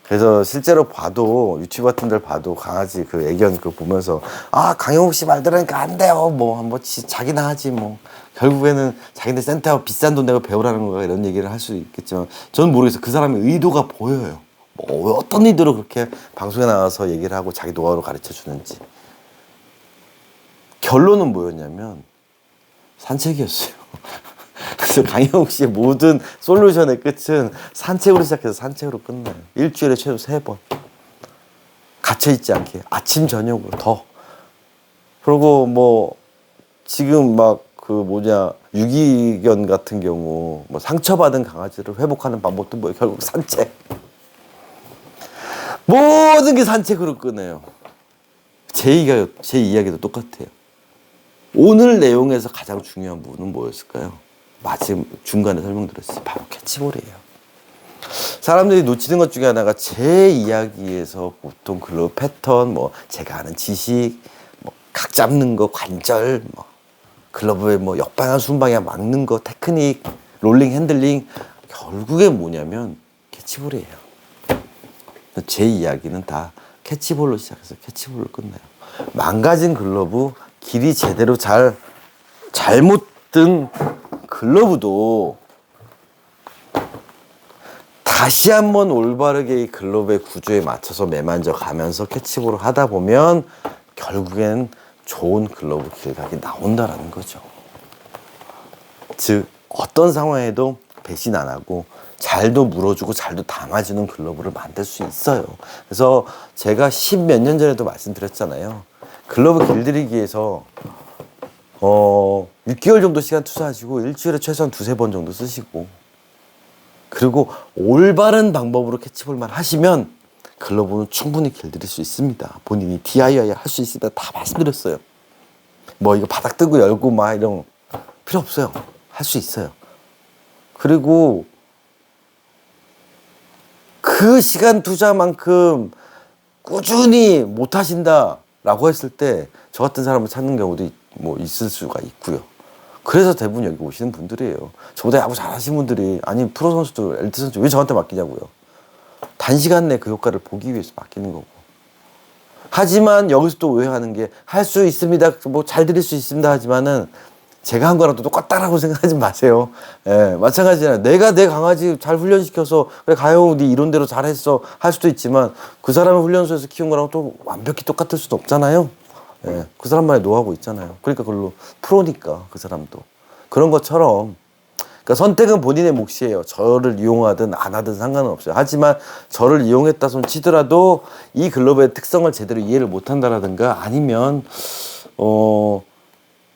그래서 실제로 봐도 유튜브 같은 데를 봐도 강아지 그 애견 그 보면서 아 강영욱 씨 말 들으니까 안 돼요. 뭐 자기나 하지 뭐. 결국에는 자기네 센터하고 비싼 돈 내고 배우라는 거가 이런 얘기를 할 수 있겠지만 저는 모르겠어요. 그 사람의 의도가 보여요. 뭐 어떤 의도로 그렇게 방송에 나와서 얘기를 하고 자기 노하우를 가르쳐 주는지. 결론은 뭐였냐면 산책이었어요. 그래서 강영욱 씨의 모든 솔루션의 끝은 산책으로 시작해서 산책으로 끝나요. 일주일에 최소 3번. 갇혀있지 않게. 아침, 저녁으로 더. 그리고 뭐, 지금 막 유기견 같은 경우, 뭐 상처받은 강아지를 회복하는 방법도 뭐예요? 결국 산책. 모든 게 산책으로 끝내요. 제 이야기도 똑같아요. 오늘 내용에서 가장 중요한 부분은 뭐였을까요? 마지막 중간에 설명드렸어요. 바로 캐치볼이에요. 사람들이 놓치는 것 중에 하나가 제 이야기에서 보통 글러브 패턴, 뭐 제가 아는 지식, 뭐 각 잡는 거, 관절, 뭐 글러브의 뭐 역방향, 순방향 막는 거, 테크닉, 롤링, 핸들링 결국에 뭐냐면 캐치볼이에요. 제 이야기는 다 캐치볼로 시작해서 캐치볼로 끝나요. 망가진 글러브, 길이 제대로 잘못 든 글러브도 다시 한번 올바르게 이 글러브의 구조에 맞춰서 매만져 가면서 캐치볼을 하다 보면 결국엔 좋은 글러브 길각이 나온다라는 거죠. 즉 어떤 상황에도 배신 안 하고 잘도 물어주고 잘도 담아주는 글러브를 만들 수 있어요. 그래서 제가 10몇 년 전에도 말씀드렸잖아요. 글러브 길들이기에서 6개월 정도 시간 투자하시고 일주일에 최소한 2-3번 정도 쓰시고 그리고 올바른 방법으로 캐치볼만 하시면 글러브는 충분히 길들일 수 있습니다. 본인이 DIY 할 수 있습니다. 다 말씀드렸어요. 뭐 이거 바닥 뜨고 열고 막 이런 필요 없어요. 할 수 있어요. 그리고 그 시간 투자만큼 꾸준히 못 하신다라고 했을 때 저 같은 사람을 찾는 경우도 뭐 있을 수가 있고요. 그래서 대부분 여기 오시는 분들이에요. 저보다 야구 잘하시는 분들이 아니 프로 선수들, 엘리트 선수 왜 저한테 맡기냐고요. 단시간 내 그 효과를 보기 위해서 맡기는 거고. 하지만 여기서 또 오해하는 게 할 수 있습니다. 뭐 잘 드릴 수 있습니다. 하지만은 제가 한 거랑 또 똑같다라고 생각하지 마세요. 예, 마찬가지잖아요. 내가 내 강아지 잘 훈련시켜서 그래 가요, 네 이론대로 잘했어 할 수도 있지만 그 사람의 훈련소에서 키운 거랑 또 완벽히 똑같을 수도 없잖아요. 예, 그 사람만의 노하우가 있잖아요. 그러니까 그걸로 프로니까 그 사람도 그런 것처럼. 그러니까 선택은 본인의 몫이에요. 저를 이용하든 안 하든 상관은 없어요. 하지만 저를 이용했다 손 치더라도 이 글러브의 특성을 제대로 이해를 못 한다라든가 아니면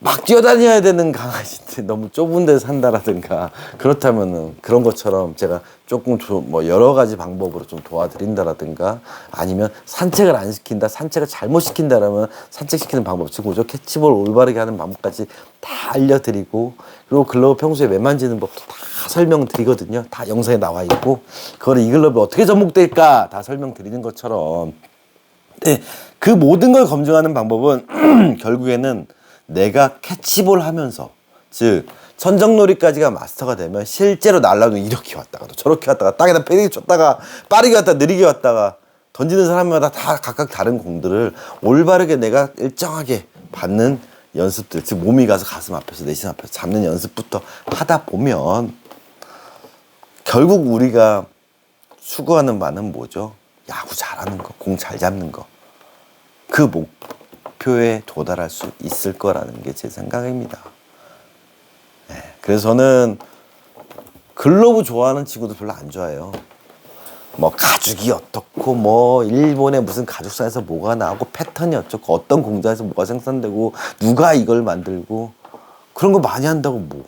막 뛰어다녀야 되는 강아지인데 너무 좁은 데서 산다라든가 그렇다면은 그런 것처럼 제가 조금 뭐 여러 가지 방법으로 좀 도와드린다라든가 아니면 산책을 안 시킨다, 산책을 잘못 시킨다라면 산책시키는 방법, 즉 뭐죠? 캐치볼 올바르게 하는 방법까지 다 알려드리고 그리고 글러브 평소에 왜 만지는 법도 다 설명드리거든요. 다 영상에 나와 있고 그거를 이 글러브 어떻게 접목될까 다 설명드리는 것처럼 네, 그 모든 걸 검증하는 방법은 결국에는 내가 캐치볼 하면서 즉 선정놀이까지가 마스터가 되면 실제로 날라도 이렇게 왔다가 또 저렇게 왔다가 땅에다 패딩 쳤다가 빠르게 왔다가 느리게 왔다가 던지는 사람마다 다 각각 다른 공들을 올바르게 내가 일정하게 받는 연습들, 즉 몸이 가서 가슴 앞에서 내신 앞에서 잡는 연습부터 하다 보면 결국 우리가 추구하는 바는 뭐죠? 야구 잘하는 거, 공 잘 잡는 거. 그 목표에 도달할 수 있을 거라는 게 제 생각입니다. 네, 그래서 저는 글러브 좋아하는 친구도 별로 안 좋아해요. 뭐 가죽이 어떻고 뭐 일본의 무슨 가죽사에서 뭐가 나오고 패턴이 어쩌고 어떤 공장에서 뭐가 생산되고 누가 이걸 만들고 그런 거 많이 한다고 뭐.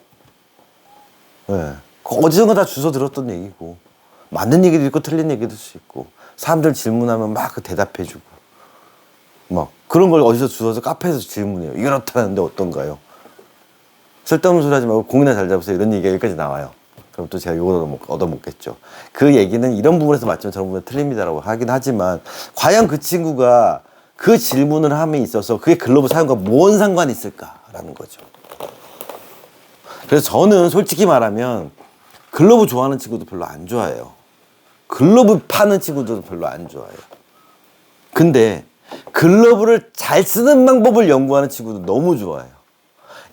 네. 어디선가 다 주워 들었던 얘기고 맞는 얘기도 있고 틀린 얘기도 있고 사람들 질문하면 막 그 대답해주고 막 그런 걸 어디서 주워서 카페에서 질문해요. 이렇다는데 어떤가요? 쓸데없는 소리 하지 말고 공이나 잘 잡으세요. 이런 얘기가 여기까지 나와요. 그럼 또 제가 요걸 얻어먹겠죠. 그 얘기는 이런 부분에서 맞지만 저런 부분에 틀립니다라고 하긴 하지만 과연 그 친구가 그 질문을 함에 있어서 그게 글러브 사용과 뭔 상관이 있을까라는 거죠. 그래서 저는 솔직히 말하면 글러브 좋아하는 친구도 별로 안 좋아해요. 글러브 파는 친구들도 별로 안 좋아해요. 근데 글러브를 잘 쓰는 방법을 연구하는 친구도 너무 좋아해요.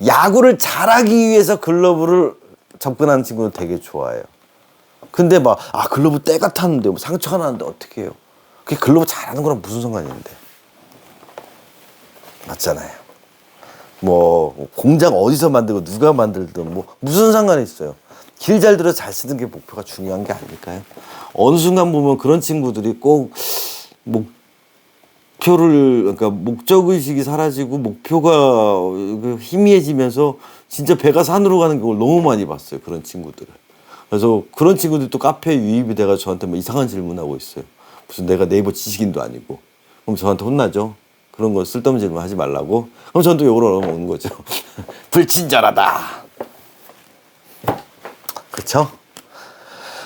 야구를 잘하기 위해서 글러브를 접근하는 친구는 되게 좋아해요. 근데 막 글러브 때가 탔는데 뭐 상처가 나는데 어떻게 해요? 그게 글러브 잘하는 거랑 무슨 상관이 있는데. 맞잖아요. 뭐 공장 어디서 만들고 누가 만들든 뭐 무슨 상관이 있어요. 길 잘 들어 잘 쓰는 게 목표가 중요한 게 아닐까요? 어느 순간 보면 그런 친구들이 꼭 그러니까 목적의식이 사라지고 목표가 희미해지면서 진짜 배가 산으로 가는 걸 너무 많이 봤어요. 그런 친구들을. 그래서 그런 친구들이 또 카페에 유입이 돼가지고 저한테 뭐 이상한 질문하고 있어요. 무슨 내가 네이버 지식인도 아니고. 그럼 저한테 혼나죠. 그런 거 쓸데없는 질문 하지 말라고. 그럼 저는 또 욕을 얻어먹는 거죠. 불친절하다. 그렇죠?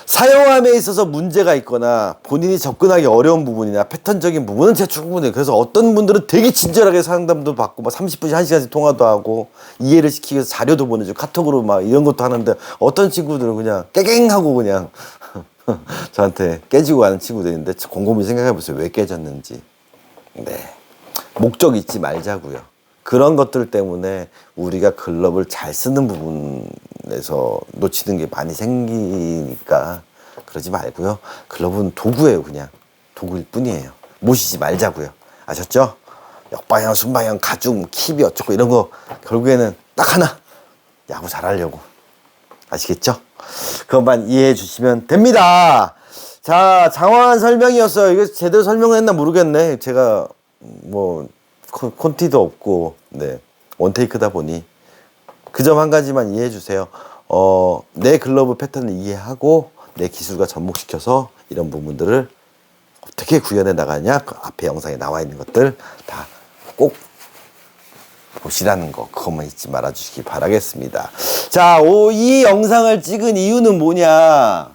사용함에 있어서 문제가 있거나 본인이 접근하기 어려운 부분이나 패턴적인 부분은 제가 충분해요. 그래서 어떤 분들은 되게 친절하게 상담도 받고 막 30분씩 1시간씩 통화도 하고 이해를 시키기 위해서 자료도 보내주고 카톡으로 막 이런 것도 하는데 어떤 친구들은 그냥 깨갱하고 그냥 저한테 깨지고 가는 친구들인데 곰곰이 생각해 보세요. 왜 깨졌는지. 네. 목적 잊지 말자고요. 그런 것들 때문에 우리가 글러브를 잘 쓰는 부분에서 놓치는 게 많이 생기니까 그러지 말고요. 글러브는 도구예요. 그냥 도구일 뿐이에요. 모시지 말자고요. 아셨죠? 역방향, 순방향, 가죽, 킵이 어쩌고 이런 거 결국에는 딱 하나. 야구 잘하려고. 아시겠죠? 그것만 이해해 주시면 됩니다. 자, 장황한 설명이었어요. 이거 제대로 설명을 했나 모르겠네. 제가 뭐 콘티도 없고 네 원테이크다 보니 그 점 한 가지만 이해해 주세요. 내 글러브 패턴을 이해하고 내 기술과 접목시켜서 이런 부분들을 어떻게 구현해 나가냐 그 앞에 영상에 나와 있는 것들 다 꼭 보시라는 거 그것만 잊지 말아 주시기 바라겠습니다. 자, 이 영상을 찍은 이유는 뭐냐?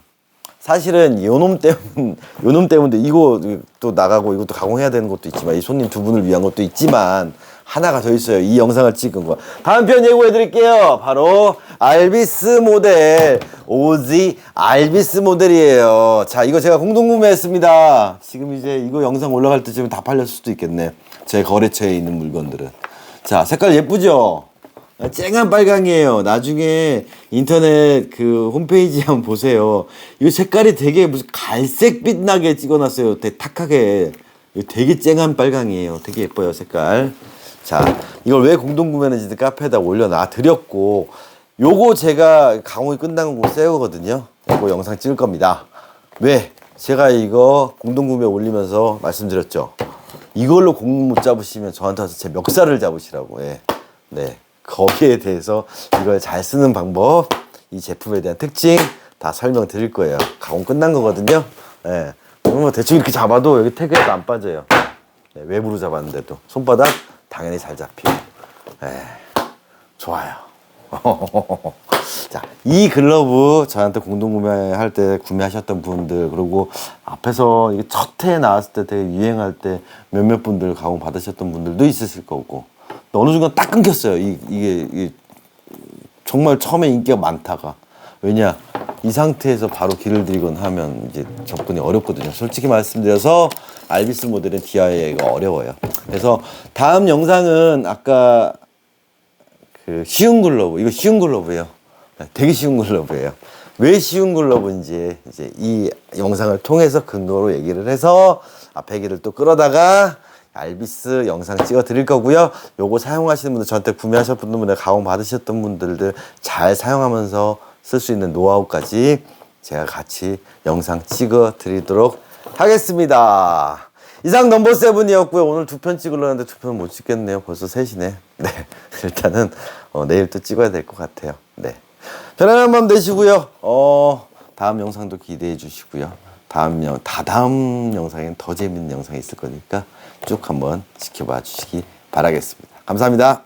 사실은 요놈 때문에 이거 또 나가고 이것도 가공해야 되는 것도 있지만 이 손님 두 분을 위한 것도 있지만 하나가 더 있어요. 이 영상을 찍은 거. 다음 편 예고해 드릴게요. 바로 알비스 모델 오지 알비스 모델이에요. 자, 이거 제가 공동 구매했습니다. 지금 이제 이거 영상 올라갈 때쯤에 다 팔렸을 수도 있겠네. 제 거래처에 있는 물건들은. 자, 색깔 예쁘죠? 쨍한 빨강이에요. 나중에 인터넷 그 홈페이지 한번 보세요. 이 색깔이 되게 무슨 갈색빛 나게 찍어놨어요. 되게 탁하게. 이거 되게 쨍한 빨강이에요. 되게 예뻐요, 색깔. 자, 이걸 왜 공동구매했는지 카페에다 올려놔 드렸고, 요거 제가 강호이 끝나고 새 거거든요. 이거 영상 찍을 겁니다. 왜? 제가 이거 공동구매 올리면서 말씀드렸죠. 이걸로 공 못 잡으시면 저한테 와서 제 멱살을 잡으시라고. 예. 네. 거기에 대해서 이걸 잘 쓰는 방법, 이 제품에 대한 특징 다 설명드릴 거예요. 가공 끝난 거거든요. 예. 뭐 대충 이렇게 잡아도 여기 태그에도 안 빠져요. 네, 외부로 잡았는데도 손바닥 당연히 잘 잡히고. 예. 좋아요. 자, 이 글러브 저한테 공동 구매할 때 구매하셨던 분들, 그리고 앞에서 이게 첫 해에 나왔을 때 되게 유행할 때 몇몇 분들 가공 받으셨던 분들도 있으실 거고, 또 어느 순간 딱 끊겼어요. 이게 정말 처음에 인기가 많다가. 왜냐, 이 상태에서 바로 길을 들이곤 하면 이제 접근이 어렵거든요. 솔직히 말씀드려서 알비스 모델은 DIY가 어려워요. 그래서 다음 영상은 아까 그 쉬운 글러브, 이거 쉬운 글러브예요. 되게 쉬운 글러브예요. 왜 쉬운 글러브인지 이제 이 영상을 통해서 근거로 얘기를 해서 앞에 얘기를 또 끌어다가 알비스 영상 찍어 드릴 거고요. 요거 사용하시는 분들, 저한테 구매하셨던 분들, 가공 받으셨던 분들들 잘 사용하면서 쓸 수 있는 노하우까지 제가 같이 영상 찍어 드리도록 하겠습니다. 이상 넘버7이었고요. 오늘 2편 찍으려는데 2편 못 찍겠네요. 벌써 3시네. 네. 일단은 내일 또 찍어야 될 것 같아요. 네. 편안한 밤 되시고요. 다음 영상도 기대해 주시고요. 다다음 영상엔 더 재밌는 영상이 있을 거니까 쭉 한번 지켜봐 주시기 바라겠습니다. 감사합니다.